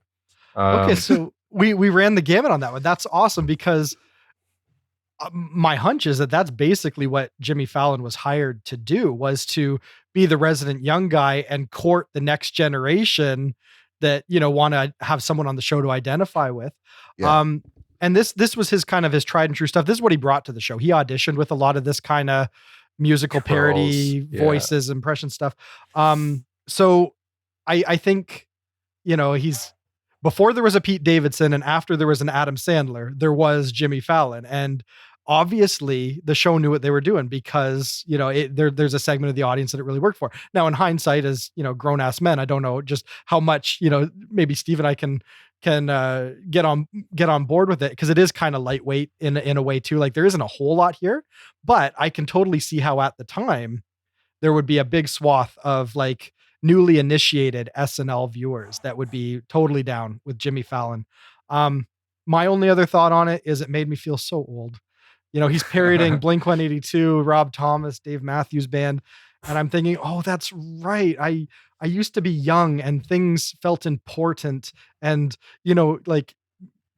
Okay, so we ran the gamut on that one. That's awesome because my hunch is that that's basically what Jimmy Fallon was hired to do, was to be the resident young guy and court the next generation that, want to have someone on the show to identify with. Yeah. And this was his kind of his tried and true stuff. This is what he brought to the show. He auditioned with a lot of this kind of musical parody voices, impression stuff. So I think, he's, before there was a Pete Davidson and after there was an Adam Sandler, there was Jimmy Fallon. And obviously the show knew what they were doing because, there's a segment of the audience that it really worked for. Now, in hindsight, as, grown ass men, I don't know just how much, maybe Steve and I can get on board with it, because it is kind of lightweight in a way too. Like there isn't a whole lot here, but I can totally see how at the time there would be a big swath of like newly initiated SNL viewers that would be totally down with Jimmy Fallon. My only other thought on it is it made me feel so old. He's parodying Blink-182, Rob Thomas, Dave Matthews Band. And I'm thinking, oh, that's right. I used to be young and things felt important. And, like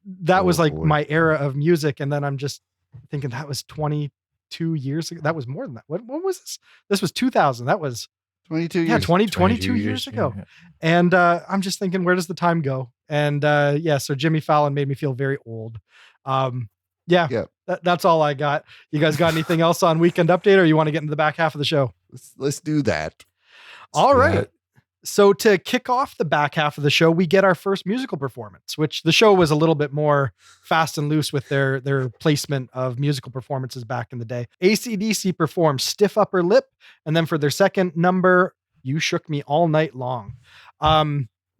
that was like my era of music. And then I'm just thinking that was 22 years ago. That was more than that. What was this? This was 2000. That was 22 years. Yeah, 22 years ago. Yeah. And I'm just thinking, where does the time go? And so Jimmy Fallon made me feel very old. That's all I got. You guys got anything else on Weekend Update, or you want to get into the back half of the show? Let's do that. All right. So to kick off the back half of the show, we get our first musical performance, which the show was a little bit more fast and loose with their placement of musical performances back in the day. AC/DC performed Stiff Upper Lip, and then for their second number, You Shook Me All Night Long.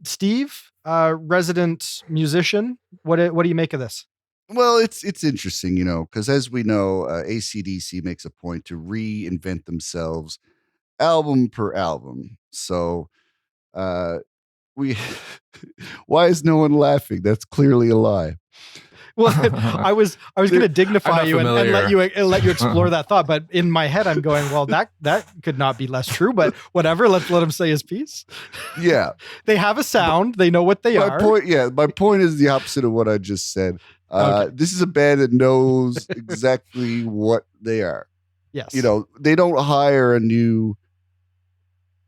Steve, resident musician, what do you make of this? Well, it's interesting, because as we know, AC/DC makes a point to reinvent themselves album per album. So why is no one laughing? That's clearly a lie. Well, I was going to dignify you and let you explore that thought, but in my head I'm going, well, that could not be less true, but whatever. Let's let him say his piece. Yeah, they have a sound. They know what they are. My point is the opposite of what I just said. Okay. This is a band that knows exactly what they are. Yes, they don't hire a new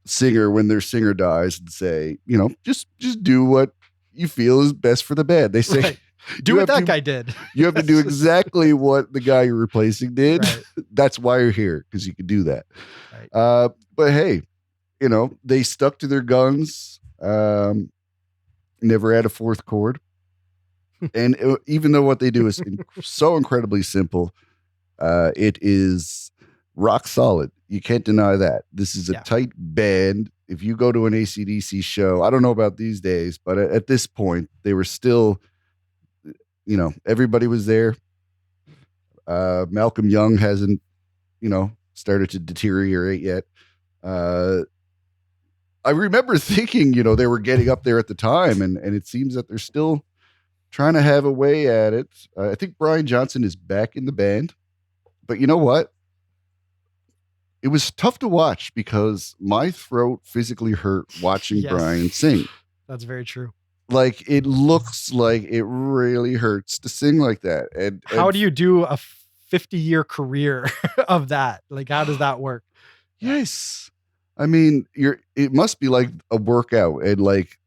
singer when their singer dies and say, just do what you feel is best for the band. They say. Right. Do what that guy did. You have to do exactly what the guy you're replacing did. Right. That's why you're here, because you can do that. Right. But hey, they stuck to their guns. Never had a fourth chord. And even though what they do is so incredibly simple, it is rock solid. You can't deny that. This is a tight band. If you go to an AC/DC show, I don't know about these days, but at this point, they were still... everybody was there. Malcolm Young hasn't, started to deteriorate yet. I remember thinking, they were getting up there at the time, and it seems that they're still trying to have a way at it. I think Brian Johnson is back in the band, but you know what? It was tough to watch because my throat physically hurt watching Yes. Brian sing. That's very true. Like, it looks like it really hurts to sing like that. And How do you do a 50-year career of that? Like, how does that work? Yes. I mean, it must be like a workout, and like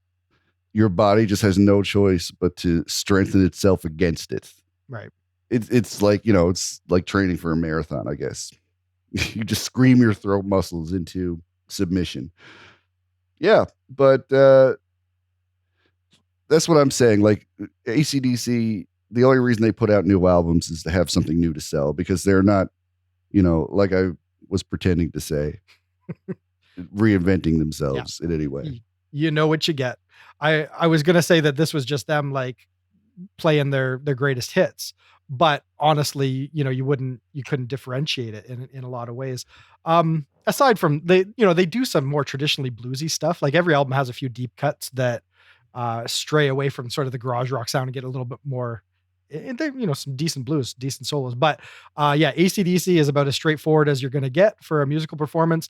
your body just has no choice but to strengthen itself against it. Right. It's like, it's like training for a marathon, I guess. You just scream your throat muscles into submission. Yeah, but that's what I'm saying. Like, AC/DC, the only reason they put out new albums is to have something new to sell, because they're not, like I was pretending to say, reinventing themselves in any way. You know what you get. I was going to say that this was just them like playing their greatest hits, but honestly, you couldn't differentiate it in a lot of ways. Aside from they do some more traditionally bluesy stuff. Like, every album has a few deep cuts that stray away from sort of the garage rock sound and get a little bit more, and they, some decent blues, decent solos. But AC/DC is about as straightforward as you're going to get for a musical performance.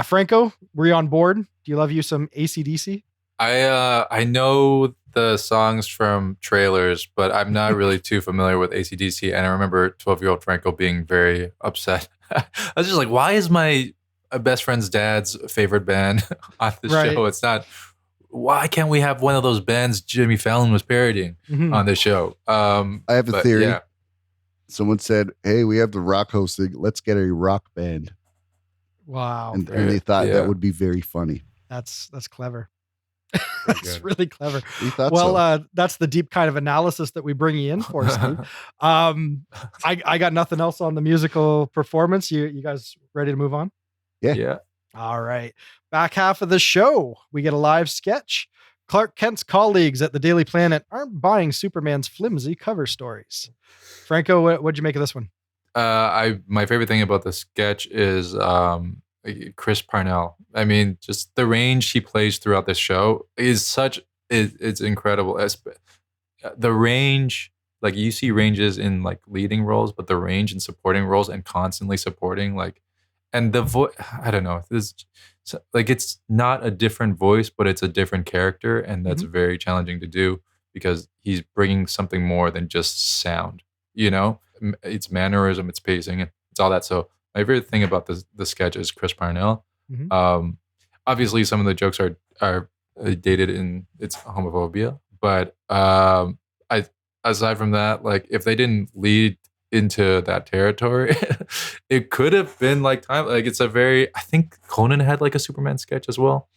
Franco, were you on board? Do you love you some AC/DC? I know the songs from trailers, but I'm not really too familiar with AC/DC. And I remember 12-year-old Franco being very upset. I was just like, why is my best friend's dad's favorite band on the show? It's not. Why can't we have one of those bands Jimmy Fallon was parodying on the show? I have a theory. Yeah. Someone said, hey, we have the rock hosting. Let's get a rock band. Wow. And they thought that would be very funny. That's clever. That's really clever. Well, so. That's the deep kind of analysis that we bring you in for, Steve. I got nothing else on the musical performance. You guys ready to move on? Yeah. All right. Back half of the show, we get a live sketch. Clark Kent's colleagues at the Daily Planet aren't buying Superman's flimsy cover stories. Franco, what'd you make of this one? My favorite thing about the sketch is Chris Parnell. I mean, just the range he plays throughout the show is it's incredible. The range, like, you see ranges in like leading roles, but the range in supporting roles and constantly supporting, like, and the voice, I don't know, it's not a different voice, but it's a different character, and that's very challenging to do because he's bringing something more than just sound. It's mannerism, it's pacing, it's all that. So my favorite thing about the sketch is Chris Parnell. Obviously, some of the jokes are dated in its homophobia, but aside from that, like, if they didn't lead into that territory, it could have been like time. Like, I think Conan had like a Superman sketch as well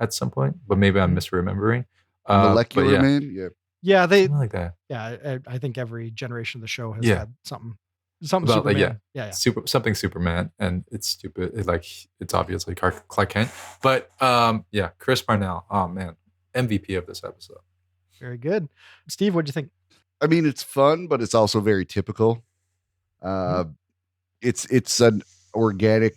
at some point, but maybe I'm misremembering. Molecular Man, yeah, they something like that. Yeah, I think every generation of the show has had something about, Superman. Something Superman, and it's stupid. It's obviously Clark Kent, but Chris Parnell. Oh man, MVP of this episode. Very good, Steve. What'd you think? I mean, it's fun, but it's also very typical. It's an organic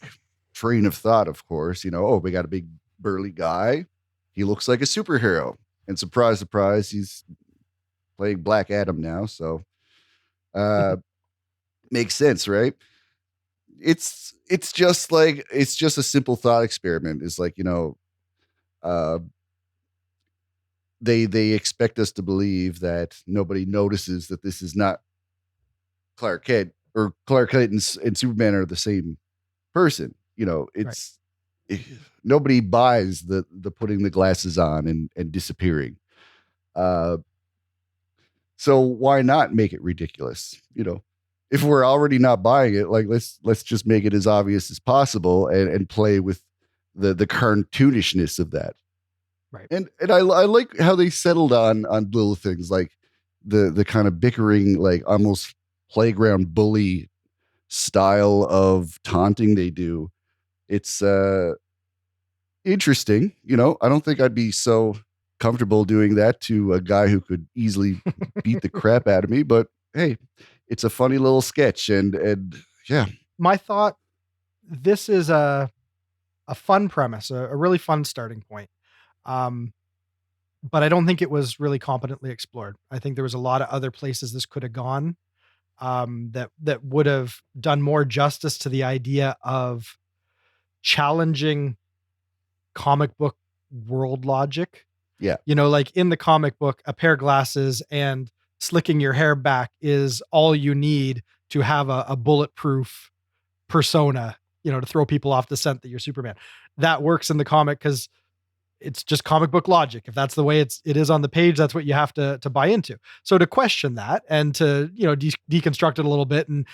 train of thought, of course. We got a big burly guy. He looks like a superhero, and surprise, surprise, he's playing Black Adam now. So, makes sense, right? It's just a simple thought experiment. It's like, they expect us to believe that nobody notices that this is not Clark Kent, or Clark Kent and Superman are the same person. Nobody buys the putting the glasses on and disappearing. So why not make it ridiculous? If we're already not buying it, like, let's just make it as obvious as possible and play with the cartoonishness of that. Right. And I like how they settled on little things like the kind of bickering, like almost playground bully style of taunting they do. It's interesting. I don't think I'd be so comfortable doing that to a guy who could easily beat the crap out of me, but hey, it's a funny little sketch, and yeah. My thought, this is a fun premise, a really fun starting point. But I don't think it was really competently explored. I think there was a lot of other places this could have gone, that would have done more justice to the idea of challenging comic book world logic. Yeah. Like in the comic book, a pair of glasses and slicking your hair back is all you need to have a bulletproof persona, to throw people off the scent that you're Superman. That works in the comic because it's just comic book logic. If that's the way it is on the page, that's what you have to buy into. So to question that and to, deconstruct it a little bit and,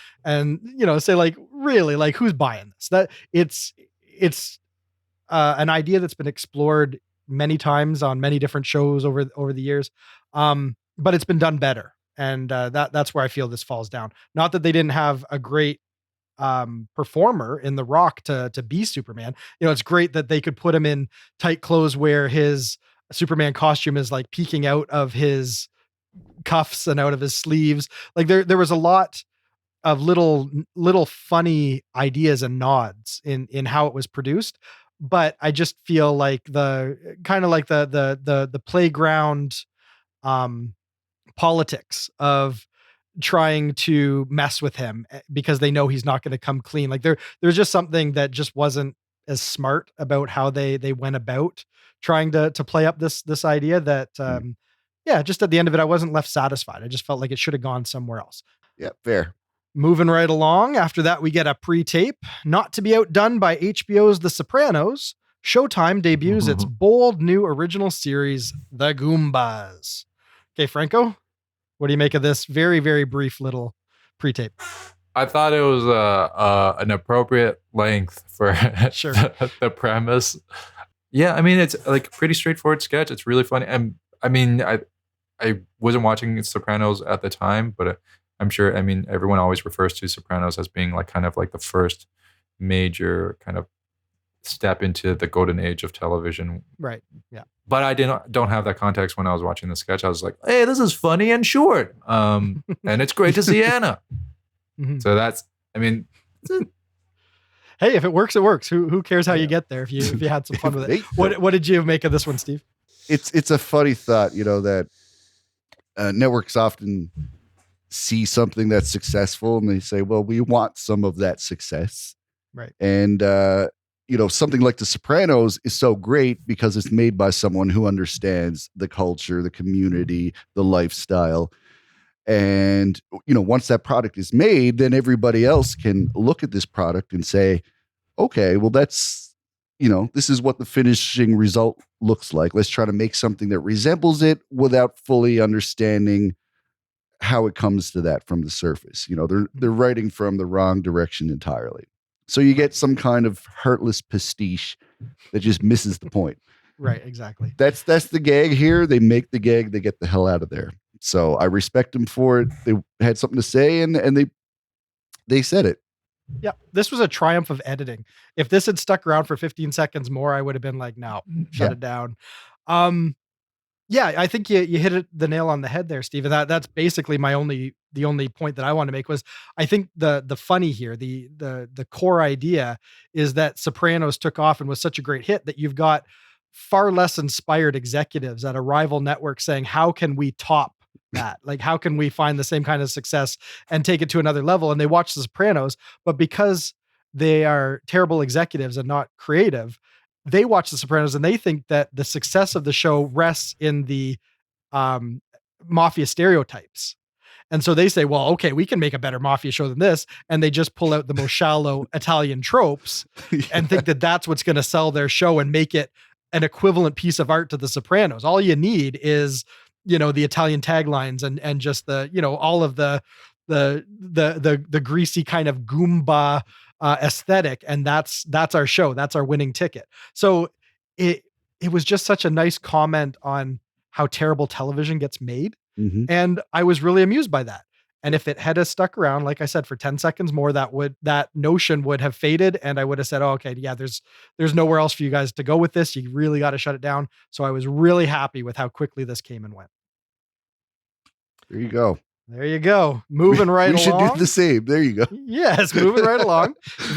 say like, really, like who's buying this? That it's an idea that's been explored many times on many different shows over the years. But it's been done better. And that's where I feel this falls down. Not that they didn't have a great performer in The Rock to be Superman. It's great that they could put him in tight clothes where his Superman costume is like peeking out of his cuffs and out of his sleeves. Like there was a lot of little funny ideas and nods in how it was produced. But I just feel like the kind of like the playground politics of trying to mess with him because they know he's not going to come clean. Like there's just something that just wasn't as smart about how they went about trying to play up this idea that just at the end of it, I wasn't left satisfied. I just felt like it should have gone somewhere else. Yeah, fair. Moving right along. After that, we get a pre-tape. Not to be outdone by HBO's The Sopranos, Showtime debuts its bold new original series, The Goombas. Okay, Franco, what do you make of this very, very brief little pre-tape? I thought it was an appropriate length for Sure. the premise. Yeah, I mean, it's like a pretty straightforward sketch. It's really funny. And I mean, I wasn't watching Sopranos at the time, but I'm sure, I mean, everyone always refers to Sopranos as being like kind of like the first major kind of step into the golden age of television. Right. Yeah. But I don't have that context when I was watching the sketch. I was like, hey, this is funny and short. And it's great to see Anna. Mm-hmm. So that's, I mean, hey, if it works, it works. Who cares how you get there if you had some fun with it? What did you make of this one, Steve? It's a funny thought, that networks often see something that's successful and they say, well, we want some of that success. Right. And, something like The Sopranos is so great because it's made by someone who understands the culture, the community, the lifestyle. And, once that product is made, then everybody else can look at this product and say, okay, well, that's, this is what the finishing result looks like. Let's try to make something that resembles it without fully understanding how it comes to that from the surface. They're writing from the wrong direction entirely. So you get some kind of heartless pastiche that just misses the point. Right, exactly. That's the gag here. They make the gag, they get the hell out of there. So I respect them for it. They had something to say and they said it. Yeah, this was a triumph of editing. If this had stuck around for 15 seconds more, I would have been like, no, shut it down. Yeah, I think you hit the nail on the head there, Steve. And that's basically the only point that I want to make was I think the funny here, the core idea is that Sopranos took off and was such a great hit that you've got far less inspired executives at a rival network saying, how can we top that? Like, how can we find the same kind of success and take it to another level? And they watch The Sopranos, but because they are terrible executives and not creative, they watch The Sopranos and they think that the success of the show rests in the mafia stereotypes. And so they say, well, okay, we can make a better mafia show than this. And they just pull out the most shallow Italian tropes and think that that's what's going to sell their show and make it an equivalent piece of art to The Sopranos. All you need is, the Italian taglines and just the, all of the greasy kind of Goomba aesthetic. And that's our show. That's our winning ticket. So it was just such a nice comment on how terrible television gets made. Mm-hmm. And I was really amused by that. And if it had stuck around, like I said, for 10 seconds more, that notion would have faded. And I would have said, oh, okay, yeah, there's nowhere else for you guys to go with this. You really got to shut it down. So I was really happy with how quickly this came and went. There you go. There you go. Moving right along. We should do the same. There you go. Yes, moving right along.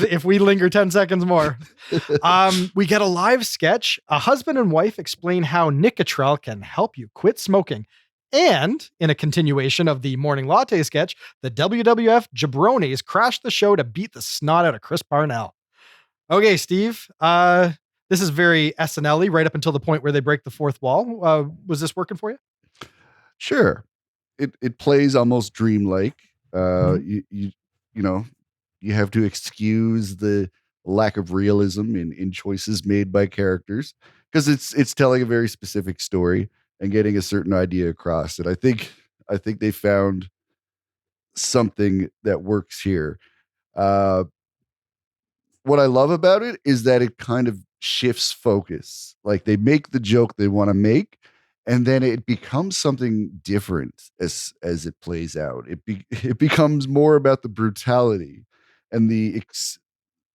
If we linger 10 seconds more. We get a live sketch. A husband and wife explain how Nicotrell can help you quit smoking. And in a continuation of the morning latte sketch, the WWF Jabronis crash the show to beat the snot out of Chris Parnell. Okay, Steve. This is very SNL-y right up until the point where they break the fourth wall. Was this working for you? Sure. It plays almost dreamlike. You know, you have to excuse the lack of realism in choices made by characters because it's telling a very specific story and getting a certain idea across. And I think they found something that works here. What I love about it is that it kind of shifts focus. Like they make the joke they want to make, and then it becomes something different as it plays out. It becomes more about the brutality and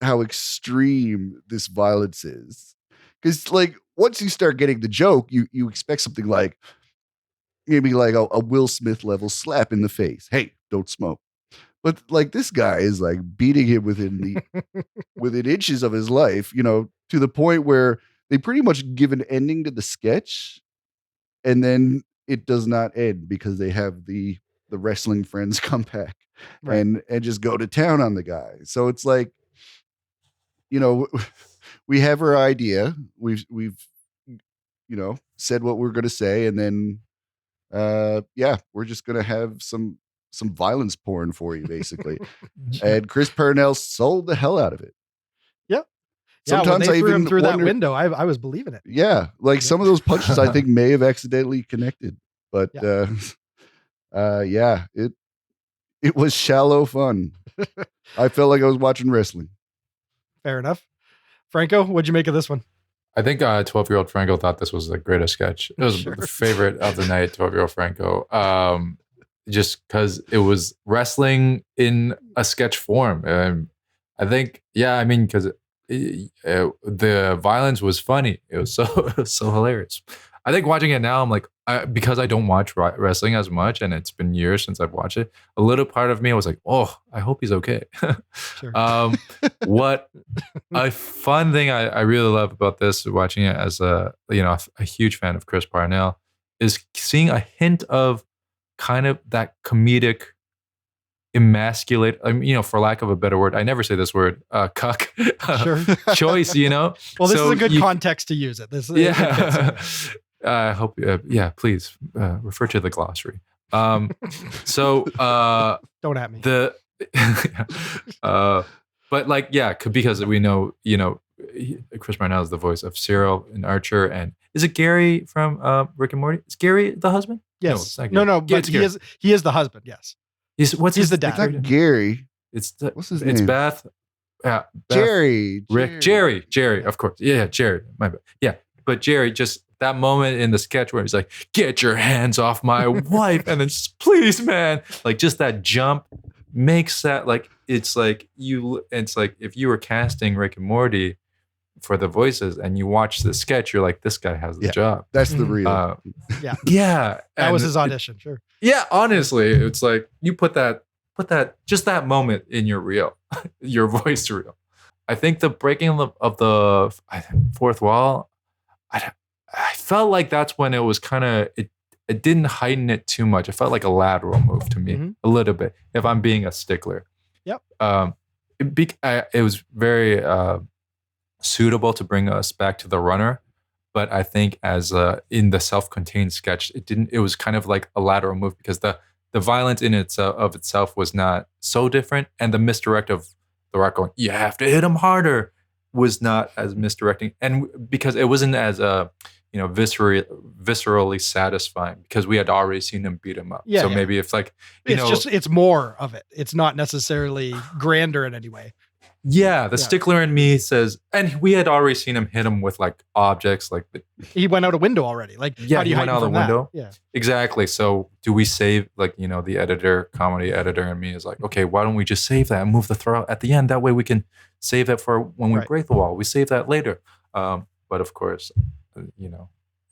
how extreme this violence is. Because like once you start getting the joke, you expect something like maybe like a Will Smith level slap in the face. Hey, don't smoke. But like this guy is like beating him within inches of his life, to the point where they pretty much give an ending to the sketch. And then it does not end because they have the wrestling friends come back and just go to town on the guy. So it's like, we have our idea. We've said what we're going to say. And then, we're just going to have some violence porn for you, basically. And Chris Parnell sold the hell out of it. Yep. Sometimes when they I threw even him through wonder, that window, I was believing it. Yeah, like some of those punches I think may have accidentally connected, but it was shallow fun. I felt like I was watching wrestling. Fair enough. Franco, what'd you make of this one? I think 12-year-old Franco thought this was the greatest sketch. It was the favorite of the night, 12-year-old Franco. Just because it was wrestling in a sketch form. I think, because the violence was funny. It was so hilarious. I think watching it now, I'm like, because I don't watch wrestling as much, and it's been years since I've watched it. A little part of me was like, oh, I hope he's okay. Sure. What a fun thing I really love about this, watching it as a huge fan of Chris Parnell, is seeing a hint of kind of that comedic emasculate, for lack of a better word, I never say this word, cuck choice, Well, this is a good context to use it. I hope, please refer to the glossary. Don't at me. But because we know, Chris Parnell is the voice of Cyril and Archer, and is it Gary from Rick and Morty? Is Gary the husband? Yes. No, but he is the husband. Yes. He's the dad? It's not Gary. What's his name? It's Beth. Beth. Jerry. Rick. Jerry. Of course. Yeah, Jerry. My bad. Yeah, but Jerry, just that moment in the sketch where he's like, "Get your hands off my wife," and then just, "Please, man," like just that jump makes that like it's like if you were casting Rick and Morty for the voices and you watch the sketch, you're like, this guy has the job. That's the real. Yeah. That was his audition. Sure. Yeah. Honestly, it's like you put that just that moment in your reel, your voice reel. I think the breaking of the fourth wall, I felt like that's when it was kind of, it didn't heighten it too much. It felt like a lateral move to me a little bit, if I'm being a stickler. Yep. It was very suitable to bring us back to the runner, but I think as in the self-contained sketch, it was kind of like a lateral move because the violence in itself was not so different, and the misdirect of The Rock going, "You have to hit him harder," was not as misdirecting, and because it wasn't as viscerally satisfying because we had already seen him beat him up. Maybe it's like it's more of it. It's not necessarily grander in any way. Yeah, the stickler in me says, and we had already seen him hit him with like objects, like he went out a window already. Like, how do you he went out the window. Yeah, exactly. So do we save the comedy editor in me is like, okay, why don't we just save that and move the throw at the end? That way we can save that for when we break the wall. We save that later. But of course,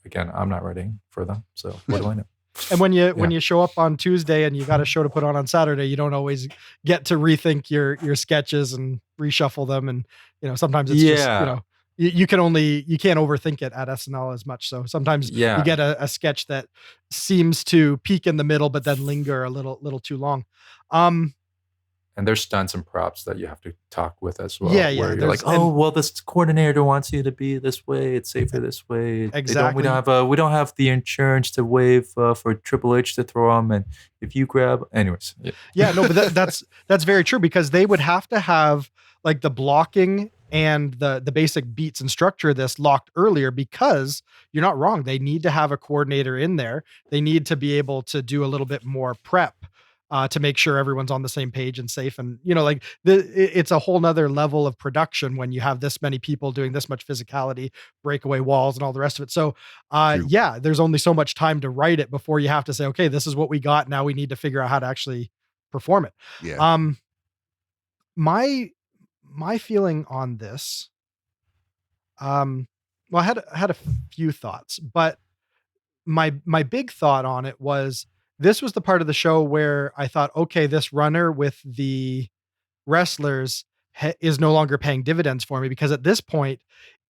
again, I'm not writing for them, so what do I know? And when you show up on Tuesday and you got a show to put on Saturday, you don't always get to rethink your sketches and reshuffle them. And sometimes it's just you can't overthink it at SNL as much. So sometimes you get a sketch that seems to peak in the middle, but then linger a little too long. And there's stunts and props that you have to talk with as well. Yeah, where you're like, well, this coordinator wants you to be this way. It's safer this way. Exactly. We don't have the insurance to waive for Triple H to throw them. And if you grab, anyways. Yeah, no, but that's very true, because they would have to have like the blocking and the basic beats and structure of this locked earlier, because you're not wrong. They need to have a coordinator in there. They need to be able to do a little bit more prep. To make sure everyone's on the same page and safe. And, it's a whole nother level of production when you have this many people doing this much physicality, breakaway walls and all the rest of it. So, there's only so much time to write it before you have to say, okay, this is what we got. Now we need to figure out how to actually perform it. Yeah. My feeling on this, I had a few thoughts, but my big thought on it was, this was the part of the show where I thought, okay, this runner with the wrestlers is no longer paying dividends for me, because at this point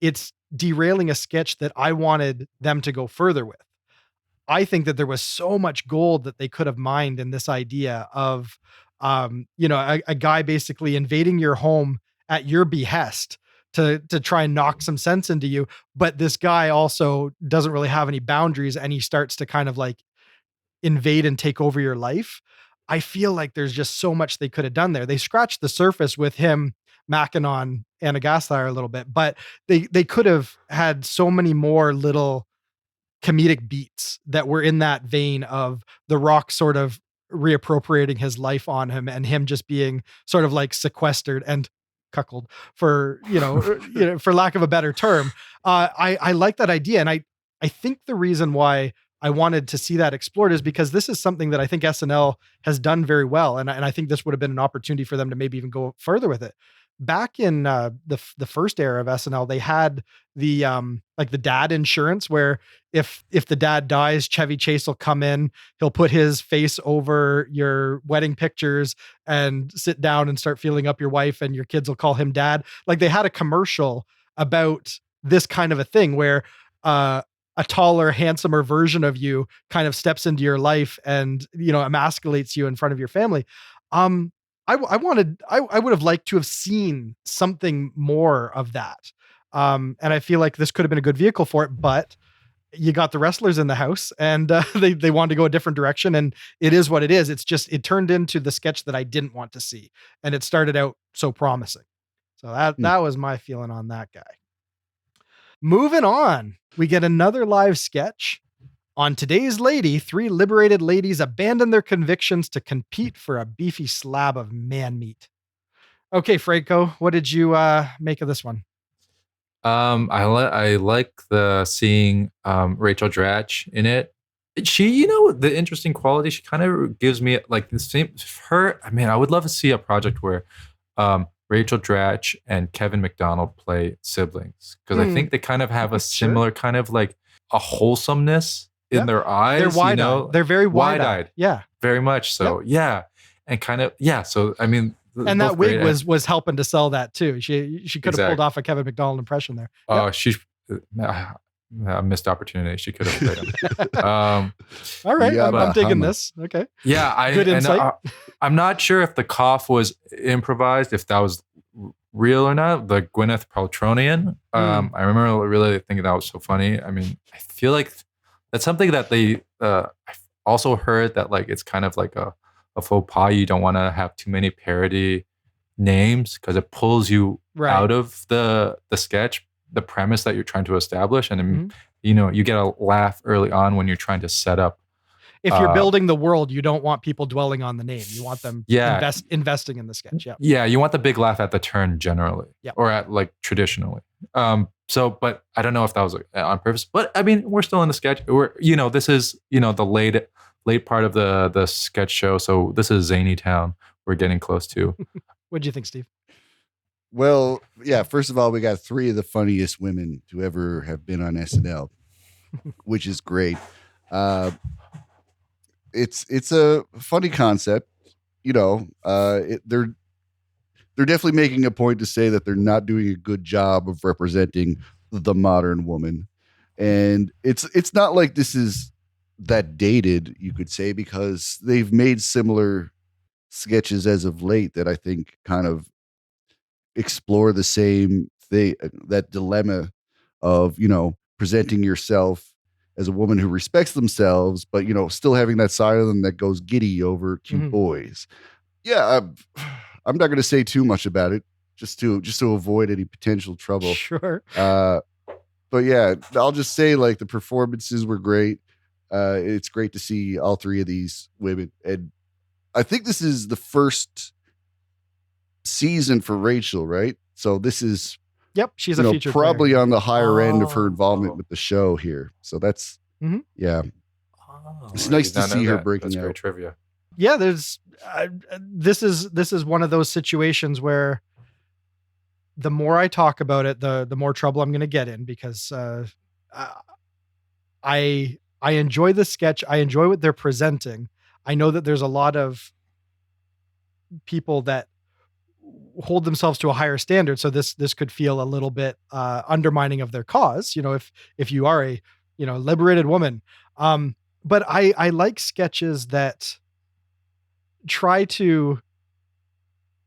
it's derailing a sketch that I wanted them to go further with. I think that there was so much gold that they could have mined in this idea of, a guy basically invading your home at your behest to try and knock some sense into you. But this guy also doesn't really have any boundaries, and he starts to kind of like invade and take over your life. I feel like there's just so much they could have done there. They scratched the surface with him macking on Anna Gasteyer a little bit, but they could have had so many more little comedic beats that were in that vein of The Rock sort of reappropriating his life on him, and him just being sort of like sequestered and cuckolded, for for lack of a better term. I like that idea, and I think the reason why I wanted to see that explored is because this is something that I think SNL has done very well. And I think this would have been an opportunity for them to maybe even go further with it. Back in the first era of SNL, they had the like the dad insurance, where if the dad dies, Chevy Chase will come in, he'll put his face over your wedding pictures and sit down and start feeling up your wife, and your kids will call him dad. Like, they had a commercial about this kind of a thing where a taller, handsomer version of you kind of steps into your life and, emasculates you in front of your family. I would have liked to have seen something more of that. And I feel like this could have been a good vehicle for it, but you got the wrestlers in the house, and they wanted to go a different direction, and it is what it is. It's just, it turned into the sketch that I didn't want to see, and it started out so promising. So that was my feeling on that guy. Moving on, we get another live sketch. On Today's Lady, 3 liberated ladies abandon their convictions to compete for a beefy slab of man meat. Okay, Franco, what did you make of this one? I like the seeing Rachel Dratch in it. She, the interesting quality, she kind of gives me like the same her. I mean, I would love to see a project where Rachel Dratch and Kevin McDonald play siblings, because I think they kind of have a similar kind of like a wholesomeness in their eyes. They're wide-eyed. They're very wide-eyed. Yeah, very much so. Yeah, and kind of So I mean, and that wig was helping to sell that too. She could have pulled off a Kevin McDonald impression there. Oh, she a missed opportunity. She could have played him. All right, yeah, I'm digging this. Okay. Yeah, good insight. I'm not sure if the cough was improvised, if that was real or not. The Gwyneth Paltronian. I remember really thinking that was so funny. I mean, I feel like that's something that they. I've also heard that like it's kind of like a faux pas. You don't want to have too many parody names because it pulls you out of the sketch, the premise that you're trying to establish, and you get a laugh early on when you're trying to set up. If you're building the world, you don't want people dwelling on the name. You want them investing in the sketch. Yeah, you want the big laugh at the turn generally, or at like traditionally. But I don't know if that was on purpose. But I mean, we're still in the sketch. This is the late part of the sketch show. So this is Zany Town. We're getting close to. What do you think, Steve? Well, yeah, first of all, we got 3 of the funniest women to ever have been on SNL, which is great. it's a funny concept, they're definitely making a point to say that they're not doing a good job of representing the modern woman. And it's not like this is that dated, you could say, because they've made similar sketches as of late that I think kind of explore the same thing, that dilemma of, presenting yourself as a woman who respects themselves, but, still having that side of them that goes giddy over cute boys. Yeah, I'm not going to say too much about it, just to avoid any potential trouble. Sure. But yeah, I'll just say, like, the performances were great. It's great to see all three of these women, and I think this is the first season for Rachel, right? So this is, Yep, she's a featured probably player. on the higher end of her involvement Oh. with the show here. So that's yeah. Oh, It's I nice did to not know see her that. breaking That's out. great trivia. Yeah, there's this is one of those situations where the more I talk about it, the more trouble I'm going to get in, because I enjoy the sketch. I enjoy what they're presenting. I know that there's a lot of people that hold themselves to a higher standard, so this could feel a little bit undermining of their cause, if you are a liberated woman. But I like sketches that try to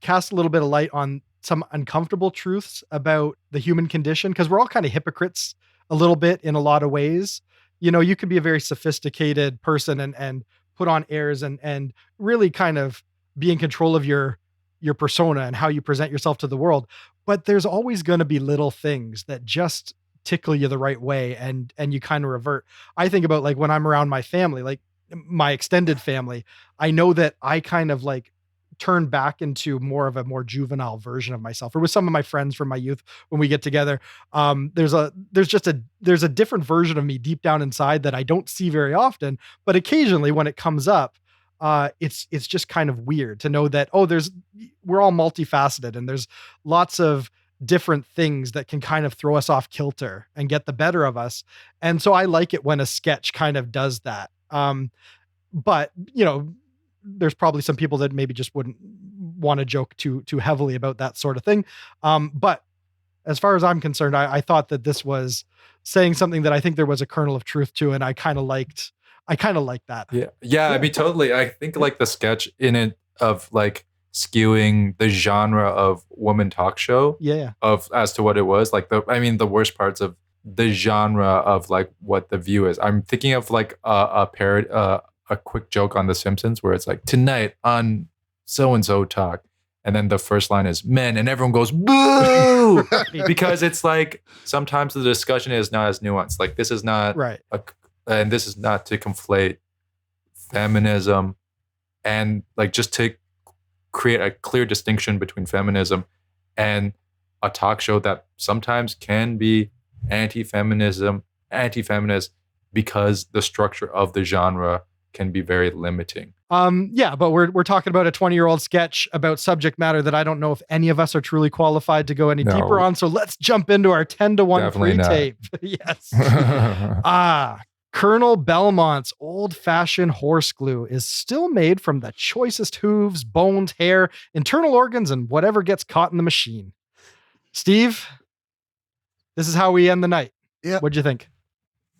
cast a little bit of light on some uncomfortable truths about the human condition, because we're all kind of hypocrites a little bit in a lot of ways. You could be a very sophisticated person and put on airs and really kind of be in control of your persona and how you present yourself to the world. But there's always going to be little things that just tickle you the right way, and you kind of revert. I think about, like, when I'm around my family, like my extended family, I know that I kind of like turn back into a more juvenile version of myself, or with some of my friends from my youth when we get together. There's a different version of me deep down inside that I don't see very often, but occasionally when it comes up, it's just kind of weird to know that, we're all multifaceted, and there's lots of different things that can kind of throw us off kilter and get the better of us. And so I like it when a sketch kind of does that. But there's probably some people that maybe just wouldn't want to joke too heavily about that sort of thing. But as far as I'm concerned, I thought that this was saying something that I think there was a kernel of truth to, and I kind of liked that. Yeah. I mean, totally. I think like the sketch in it of like skewing the genre of woman talk show Yeah. of as to what it was like, the worst parts of the genre of like what the view is. I'm thinking of like a parody, a quick joke on The Simpsons where it's like, tonight on so and so talk, and then the first line is men, and everyone goes boo because it's like sometimes the discussion is not as nuanced. Like, this is not Right. and this is not to conflate feminism, and like just to create a clear distinction between feminism and a talk show that sometimes can be anti-feminist, because the structure of the genre can be very limiting. Yeah, but we're talking about a 20-year-old sketch about subject matter that I don't know if any of us are truly qualified to go any No. deeper on. So let's jump into our 10-1 Definitely not. pre-tape. Yes. Colonel Belmont's old-fashioned horse glue is still made from the choicest hooves, bones, hair, internal organs, and whatever gets caught in the machine. Steve, this is how we end the night. Yeah. What'd you think?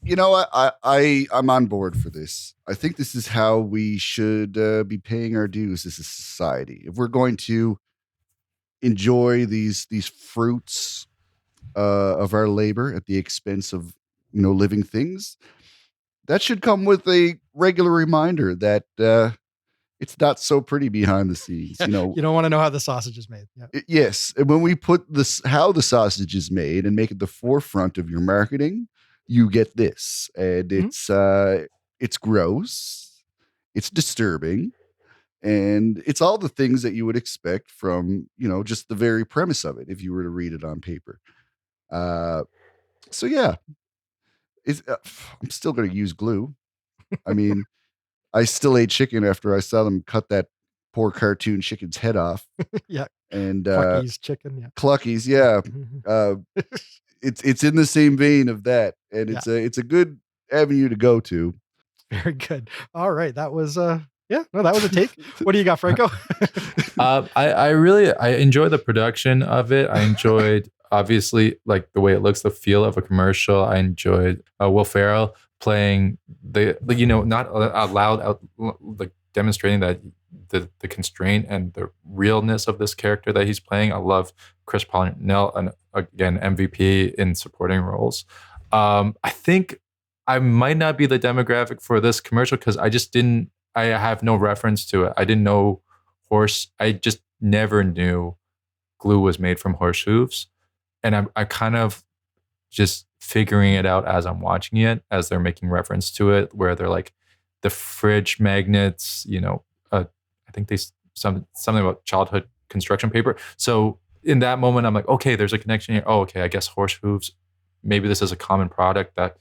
You know what? I'm on board for this. I think this is how we should be paying our dues as a society. If we're going to enjoy these fruits of our labor at the expense of living things, that should come with a regular reminder that it's not so pretty behind the scenes. You don't want to know how the sausage is made. Yeah. Yes, and when we put how the sausage is made and make it the forefront of your marketing, you get this, and it's gross, it's disturbing, and it's all the things that you would expect from just the very premise of it if you were to read it on paper. So yeah, I'm still going to use glue. I mean, I still ate chicken after I saw them cut that poor cartoon chicken's head off. Yeah, and Clucky's chicken. Yeah, Clucky's. Yeah. It's in the same vein of that, and it's a good avenue to go to. Very good. All right. That was yeah, no, that was a take. What do you got, Franco? I enjoy the production of it. I enjoyed obviously like the way it looks, the feel of a commercial. I enjoyed Will Ferrell playing not out loud, like demonstrating that the constraint and the realness of this character that he's playing. I love Chris Parnell, and again MVP in supporting roles. I think I might not be the demographic for this commercial because I have no reference to it. I didn't know I just never knew glue was made from horse hooves. And I kind of just figuring it out as I'm watching it, as they're making reference to it, where they're like the fridge magnets, I think something about childhood construction paper. So in that moment, I'm like, okay, there's a connection here. Oh, okay, I guess horse hooves, maybe this is a common product that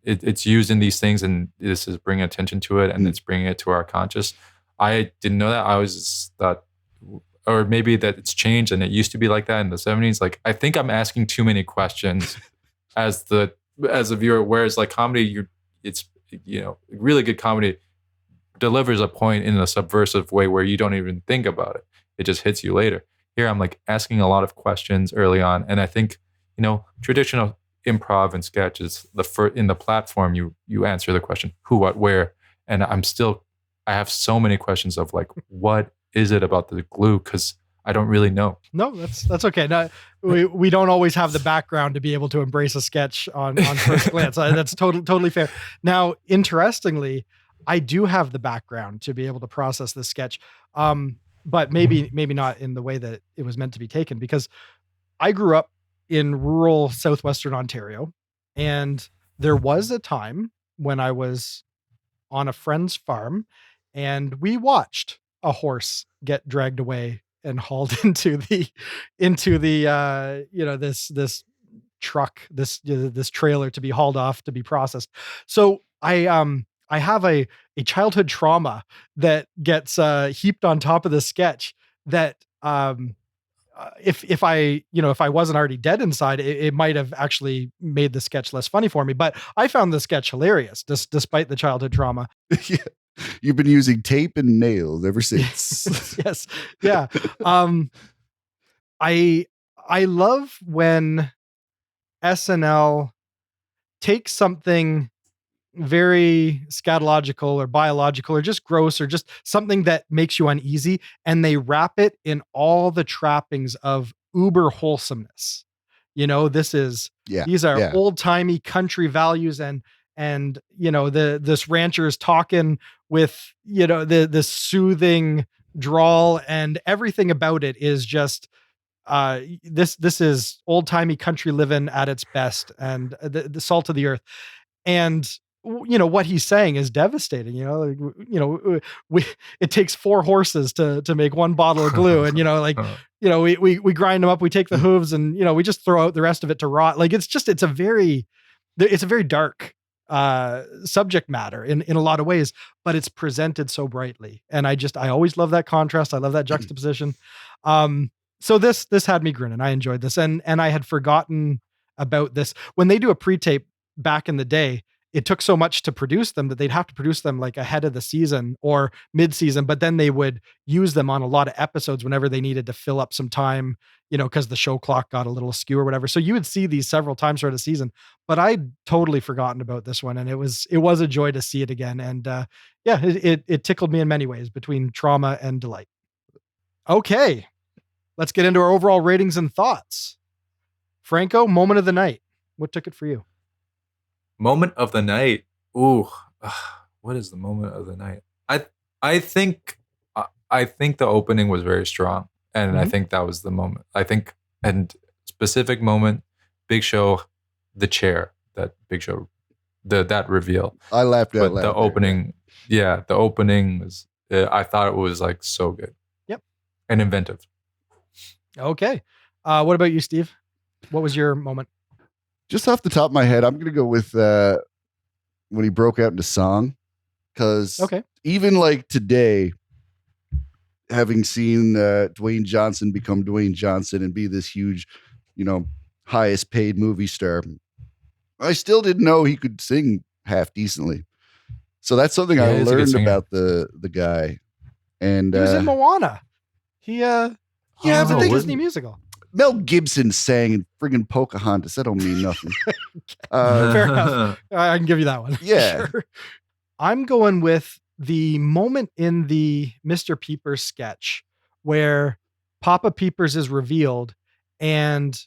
it's used in these things, and this is bringing attention to it, and it's bringing it to our conscious. I didn't know that. I was just thought, or maybe that it's changed and it used to be like that in the 70s. Like, I think I'm asking too many questions as a viewer, whereas like comedy, it's really good comedy delivers a point in a subversive way where you don't even think about it. It just hits you later. Here, I'm like asking a lot of questions early on. And I think, traditional improv and sketches, in the platform, you answer the question, who, what, where. And I have so many questions of like, what is it about the glue? Because I don't really know. No, that's okay. No, we don't always have the background to be able to embrace a sketch on first glance. That's totally fair. Now, interestingly, I do have the background to be able to process this sketch, but maybe not in the way that it was meant to be taken, because I grew up in rural southwestern Ontario, and there was a time when I was on a friend's farm, and we watched a horse get dragged away and hauled into the this truck, this trailer to be hauled off to be processed. So I have a childhood trauma that gets heaped on top of the sketch that if I wasn't already dead inside, it might have actually made the sketch less funny for me. But I found the sketch hilarious, despite the childhood trauma. Yeah. You've been using tape and nails ever since. Yes. Yeah. I love when SNL takes something very scatological or biological or just gross or just something that makes you uneasy, and they wrap it in all the trappings of uber wholesomeness. These are old-timey country values, and this rancher is talking with the soothing drawl, and everything about it is just this is old-timey country living at its best, and the salt of the earth. And what he's saying is devastating. It takes 4 horses to make 1 bottle of glue, and we grind them up, we take the hooves, and we just throw out the rest of it to rot. Like, it's a very dark subject matter in a lot of ways, but it's presented so brightly, and I always love that contrast. I love that juxtaposition. So this had me grinning. I enjoyed this, and I had forgotten about this. When they do a pre-tape back in the day, it took so much to produce them that they'd have to produce them like ahead of the season or mid-season, but then they would use them on a lot of episodes whenever they needed to fill up some time, because the show clock got a little askew or whatever. So you would see these several times throughout the season, but I'd totally forgotten about this one. And it was a joy to see it again. And it tickled me in many ways, between trauma and delight. Okay, let's get into our overall ratings and thoughts. Franco, moment of the night. What took it for you? Moment of the night. Ooh, what is the moment of the night? I think the opening was very strong, and I think that was the moment. I think, and specific moment, Big Show, the chair, that Big Show, that reveal. I laughed out but loud. The opening, the opening was. I thought it was like so good. Yep. And inventive. Okay. What about you, Steve? What was your moment? Just off the top of my head, I'm going to go with when he broke out into song. Because even like today, having seen Dwayne Johnson become Dwayne Johnson and be this huge, highest paid movie star, I still didn't know he could sing half decently. So that's something Yeah, I he's a good learned singer. about the guy. And He was in Moana. He yeah, was but in a they, Disney musical. Mel Gibson sang in friggin' Pocahontas. That don't mean nothing. Fair enough. I can give you that one. Yeah. Sure. I'm going with the moment in the Mr. Peepers sketch where Papa Peepers is revealed and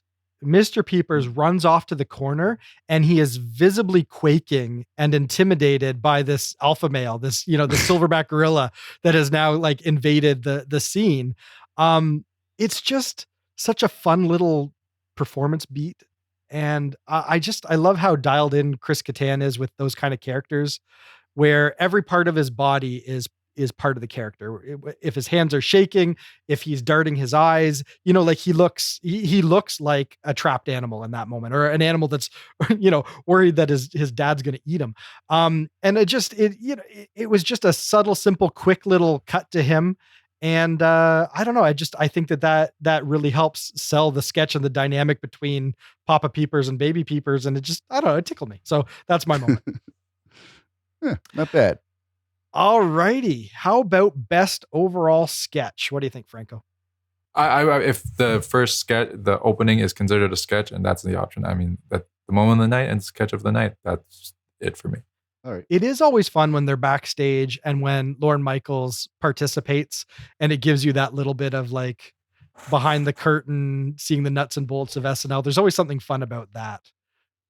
Mr. Peepers runs off to the corner and he is visibly quaking and intimidated by this alpha male, this, the silverback gorilla that has now like invaded the scene. It's just such a fun little performance beat. And I love how dialed in Chris Kattan is with those kind of characters where every part of his body is part of the character. If his hands are shaking, if he's darting his eyes, like he looks like a trapped animal in that moment, or an animal that's worried that his dad's going to eat him. And it was just a subtle, simple, quick little cut to him. And I don't know. I think that really helps sell the sketch and the dynamic between Papa Peepers and Baby Peepers, and I don't know, it tickled me. So that's my moment. Not bad. All righty. How about best overall sketch? What do you think, Franco? If the first sketch, the opening is considered a sketch, and that's the option. I mean, that the moment of the night and sketch of the night. That's it for me. All right. It is always fun when they're backstage and when Lorne Michaels participates, and it gives you that little bit of like behind the curtain, seeing the nuts and bolts of SNL. There's always something fun about that.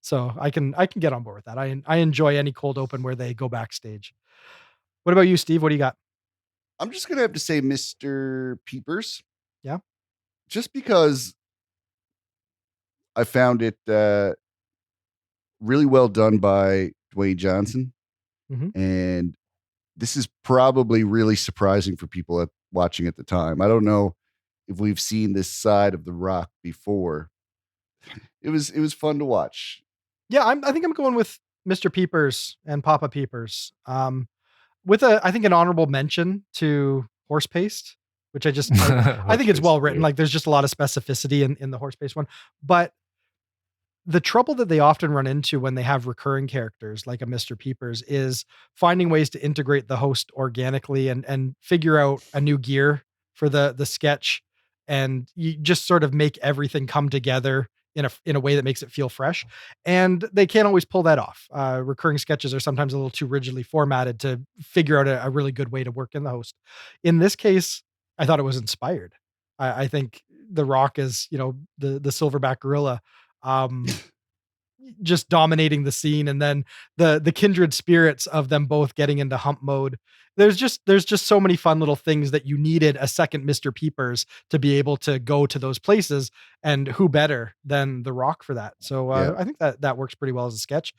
So I can get on board with that. I enjoy any cold open where they go backstage. What about you, Steve? What do you got? I'm just gonna have to say Mr. Peepers. Yeah. Just because I found it really well done by Dwayne Johnson. Mhm. And this is probably really surprising for people watching at the time. I don't know if we've seen this side of The Rock before. It was fun to watch. Yeah, I think I'm going with Mr. Peepers and Papa Peepers. With I think an honorable mention to Horse Paste, which I think it's well written. Like there's just a lot of specificity in the Horse Paste one. But the trouble that they often run into when they have recurring characters like a Mr. Peepers is finding ways to integrate the host organically and figure out a new gear for the sketch, and you just sort of make everything come together in a way that makes it feel fresh. And they can't always pull that off. Recurring sketches are sometimes a little too rigidly formatted to figure out a really good way to work in the host. In this case, I thought it was inspired. I think The Rock is, the silverback gorilla, just dominating the scene, and then the kindred spirits of them both getting into hump mode. There's just so many fun little things that you needed a second Mr. Peepers to be able to go to those places, and who better than The Rock for that? So I think that works pretty well as a sketch.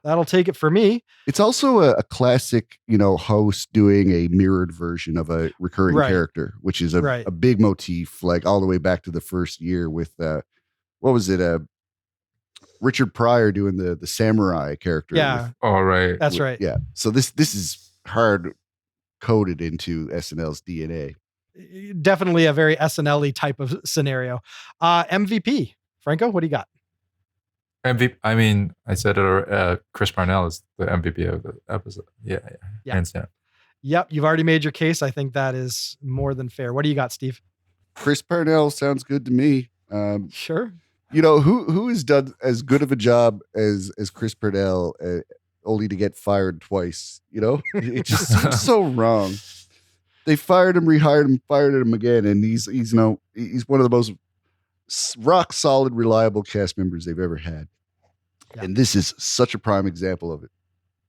That'll take it for me. It's also a classic, host doing a mirrored version of a recurring character, which is a big motif, like all the way back to the first year with what was it? Richard Pryor doing the samurai character. Yeah. All right. That's right. Yeah. So this is hard coded into SNL's DNA. Definitely a very SNL-y type of scenario. MVP. Franco, what do you got? MVP. I mean, I said it. Chris Parnell is the MVP of the episode. Yeah. Hands down. Yep. You've already made your case. I think that is more than fair. What do you got, Steve? Chris Parnell sounds good to me. Sure. Who has done as good of a job as Chris Parnell, only to get fired twice? It just seems so wrong. They fired him, rehired him, fired him again, and he's one of the most rock solid, reliable cast members they've ever had. Yeah. And this is such a prime example of it.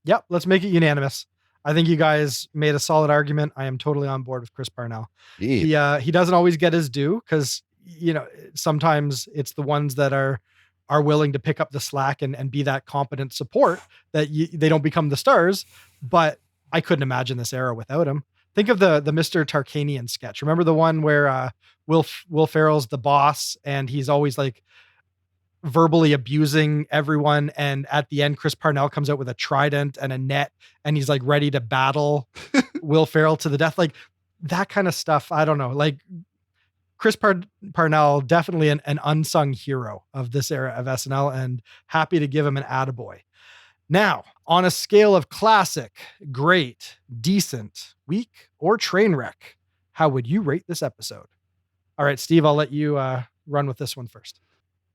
Yep. Let's make it unanimous. I think you guys made a solid argument. I am totally on board with Chris Parnell. Yeah. He doesn't always get his due because sometimes it's the ones that are willing to pick up the slack and be that competent support that they don't become the stars. But I couldn't imagine this era without him. Think of the Mr. Tarkanian sketch. Remember the one where Will Ferrell's the boss and he's always like verbally abusing everyone, and at the end Chris Parnell comes out with a trident and a net and he's like ready to battle Will Ferrell to the death. Like that kind of stuff. I don't know. Like Chris Parnell, definitely an unsung hero of this era of SNL, and happy to give him an attaboy. Now, on a scale of classic, great, decent, weak, or train wreck, how would you rate this episode? All right, Steve, I'll let you run with this one first.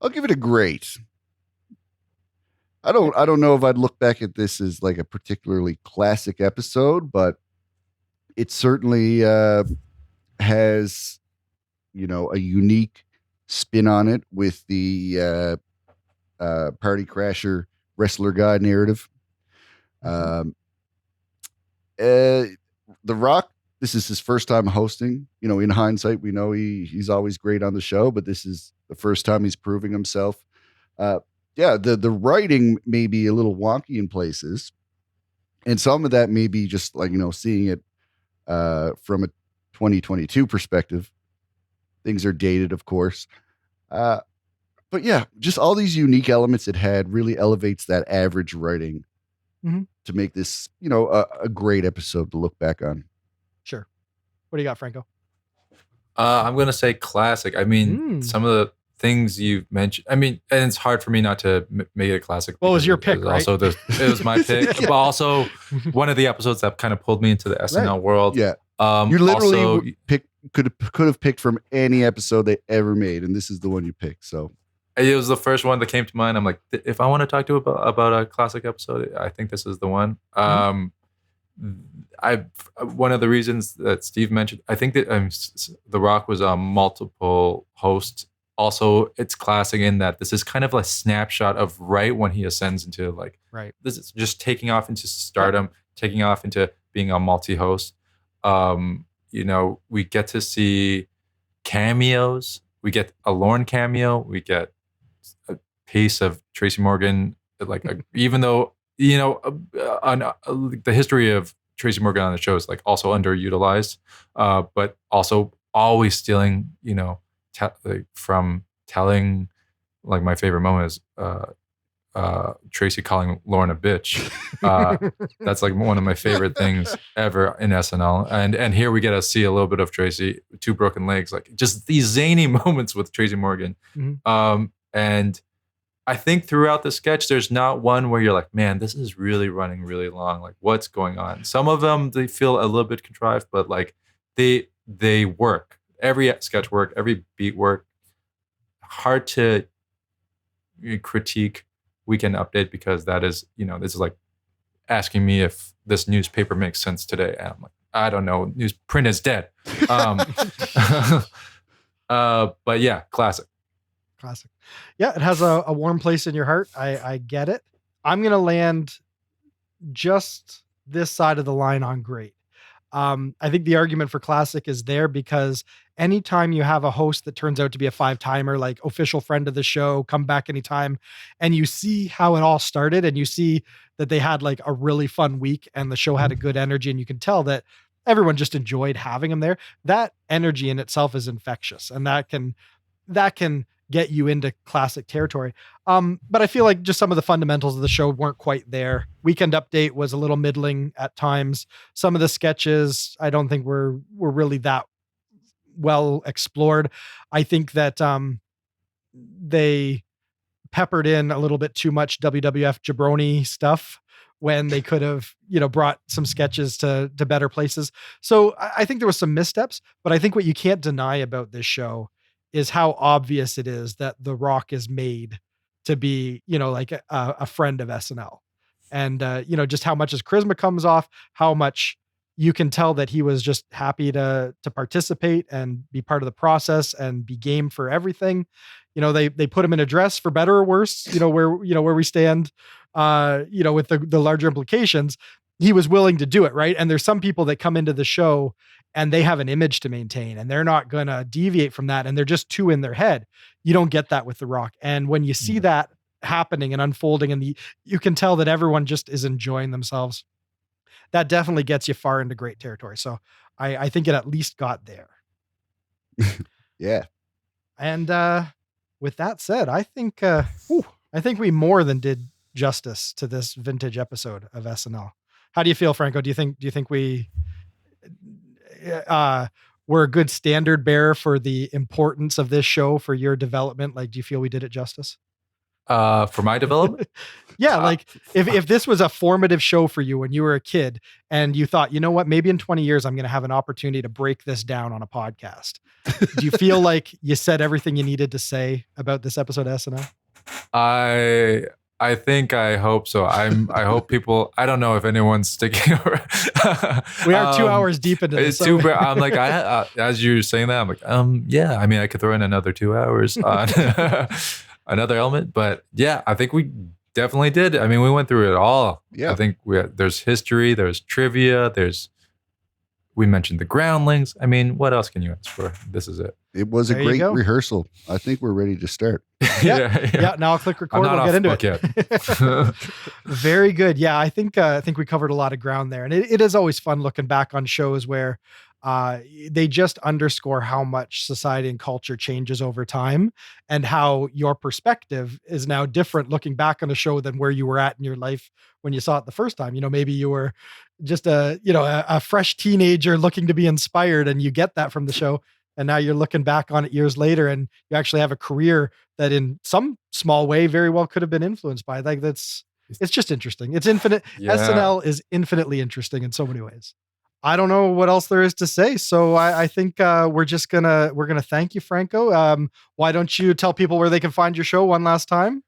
I'll give it a great. I don't know if I'd look back at this as like a particularly classic episode, but it certainly has, a unique spin on it with the party crasher wrestler guy narrative. The Rock, this is his first time hosting. In hindsight, we know he's always great on the show, but this is the first time he's proving himself. The writing may be a little wonky in places, and some of that may be just like seeing it from a 2022 perspective. Things are dated, of course, but yeah, just all these unique elements it had really elevates that average writing to make this a great episode to look back on. Sure. What do you got, Franco? I'm gonna say classic. I mean, some of the things you've mentioned. I mean, and it's hard for me not to make it a classic. Well, it was your pick, right? Also, it was my pick, but also one of the episodes that kind of pulled me into the SNL world. Yeah, you literally could have picked from any episode they ever made, and this is the one you picked. So it was the first one that came to mind. I'm like, if I want to talk to about a classic episode, I think this is the one. One of the reasons that Steve mentioned, I think that The Rock was a multiple host. Also, it's classic in that this is kind of a snapshot of right when he ascends into this is just taking off into stardom, taking off into being a multi-host. We get to see cameos. We get a Lorne cameo. We get a piece of Tracy Morgan. Even though the history of Tracy Morgan on the show is also underutilized, but also always stealing. From telling, my favorite moment is Tracy calling Lauren a bitch. That's one of my favorite things ever in SNL. And here we get to see a little bit of Tracy, two broken legs, just these zany moments with Tracy Morgan. And I think throughout the sketch, there's not one where you're like, man, this is really running really long. What's going on? Some of them, they feel a little bit contrived, but they work. Every sketch work, every beat work. Hard to critique Weekend Update because that is, this is asking me if this newspaper makes sense today. And I'm like, I don't know. Newsprint is dead. But yeah, classic. Classic. Yeah, it has a warm place in your heart. I get it. I'm going to land just this side of the line on great. I think the argument for classic is there because anytime you have a host that turns out to be a 5-timer, official friend of the show, come back anytime, and you see how it all started and you see that they had a really fun week and the show had a good energy and you can tell that everyone just enjoyed having him there. That energy in itself is infectious and that can get you into classic territory. But I feel like just some of the fundamentals of the show weren't quite there. Weekend Update was a little middling at times. Some of the sketches, I don't think were really that well explored. I think that they peppered in a little bit too much WWF jabroni stuff when they could have, brought some sketches to better places. So I think there was some missteps, but I think what you can't deny about this show is how obvious it is that The Rock is made to be, a friend of SNL. And, just how much his charisma comes off, how much you can tell that he was just happy to participate and be part of the process and be game for everything. They put him in a dress for better or worse, where we stand, with the larger implications. He was willing to do it. Right. And there's some people that come into the show and they have an image to maintain and they're not going to deviate from that. And they're just too in their head. You don't get that with The Rock. And when you see that happening and unfolding and you can tell that everyone just is enjoying themselves, that definitely gets you far into great territory. So I think it at least got there. Yeah. And with that said, I think we more than did justice to this vintage episode of SNL. How do you feel, Franco? Do you think we were a good standard bearer for the importance of this show for your development? Do you feel we did it justice? For my development? Yeah, like if this was a formative show for you when you were a kid and you thought, you know what, maybe in 20 years I'm going to have an opportunity to break this down on a podcast. Do you feel like you said everything you needed to say about this episode of SNL? I think I hope so. I hope people. I don't know if anyone's sticking around. We are 2 hours deep into this. I'm like, as you're saying that, I'm like, yeah. I mean, I could throw in another 2 hours on another element, but yeah, I think we definitely did. I mean, we went through it all. Yeah. I think there's history, there's trivia, we mentioned the groundlings. I mean, what else can you ask for? This is it. It was a great rehearsal. I think we're ready to start. Yeah. Now I'll click record. We'll get into it. Yet. Very good. Yeah, I think we covered a lot of ground there, and it is always fun looking back on shows where they just underscore how much society and culture changes over time, and how your perspective is now different looking back on a show than where you were at in your life when you saw it the first time. You know, maybe you were just a fresh teenager looking to be inspired, and you get that from the show. And now you're looking back on it years later, and you actually have a career that in some small way very well could have been influenced by. Like it's just interesting. It's infinite. Yeah. SNL is infinitely interesting in so many ways. I don't know what else there is to say. So I think we're gonna thank you, Franco. Why don't you tell people where they can find your show one last time?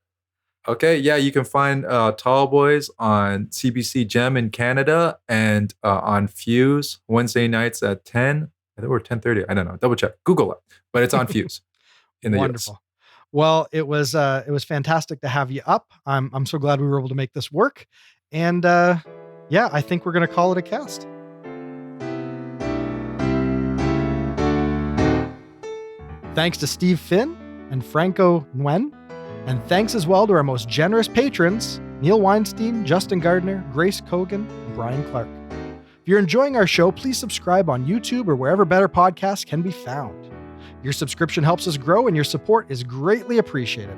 Okay, yeah, you can find TallBoyz on CBC Gem in Canada and on Fuse Wednesday nights at 10. I think we're 10:30. I don't know. Double check. Google it. But it's on Fuse in the Wonderful. US. Well, it was fantastic to have you up. I'm so glad we were able to make this work. And yeah, I think we're gonna call it a cast. Thanks to Steve Finn and Franco Nguyen. And thanks as well to our most generous patrons, Neil Weinstein, Justin Gardner, Grace Kogan, and Brian Clark. If you're enjoying our show, please subscribe on YouTube or wherever better podcasts can be found. Your subscription helps us grow, and your support is greatly appreciated.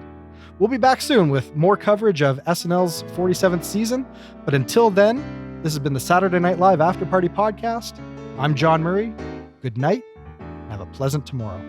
We'll be back soon with more coverage of SNL's 47th season. But until then, this has been the Saturday Night Live Afterparty podcast. I'm John Murray. Good night. Have a pleasant tomorrow.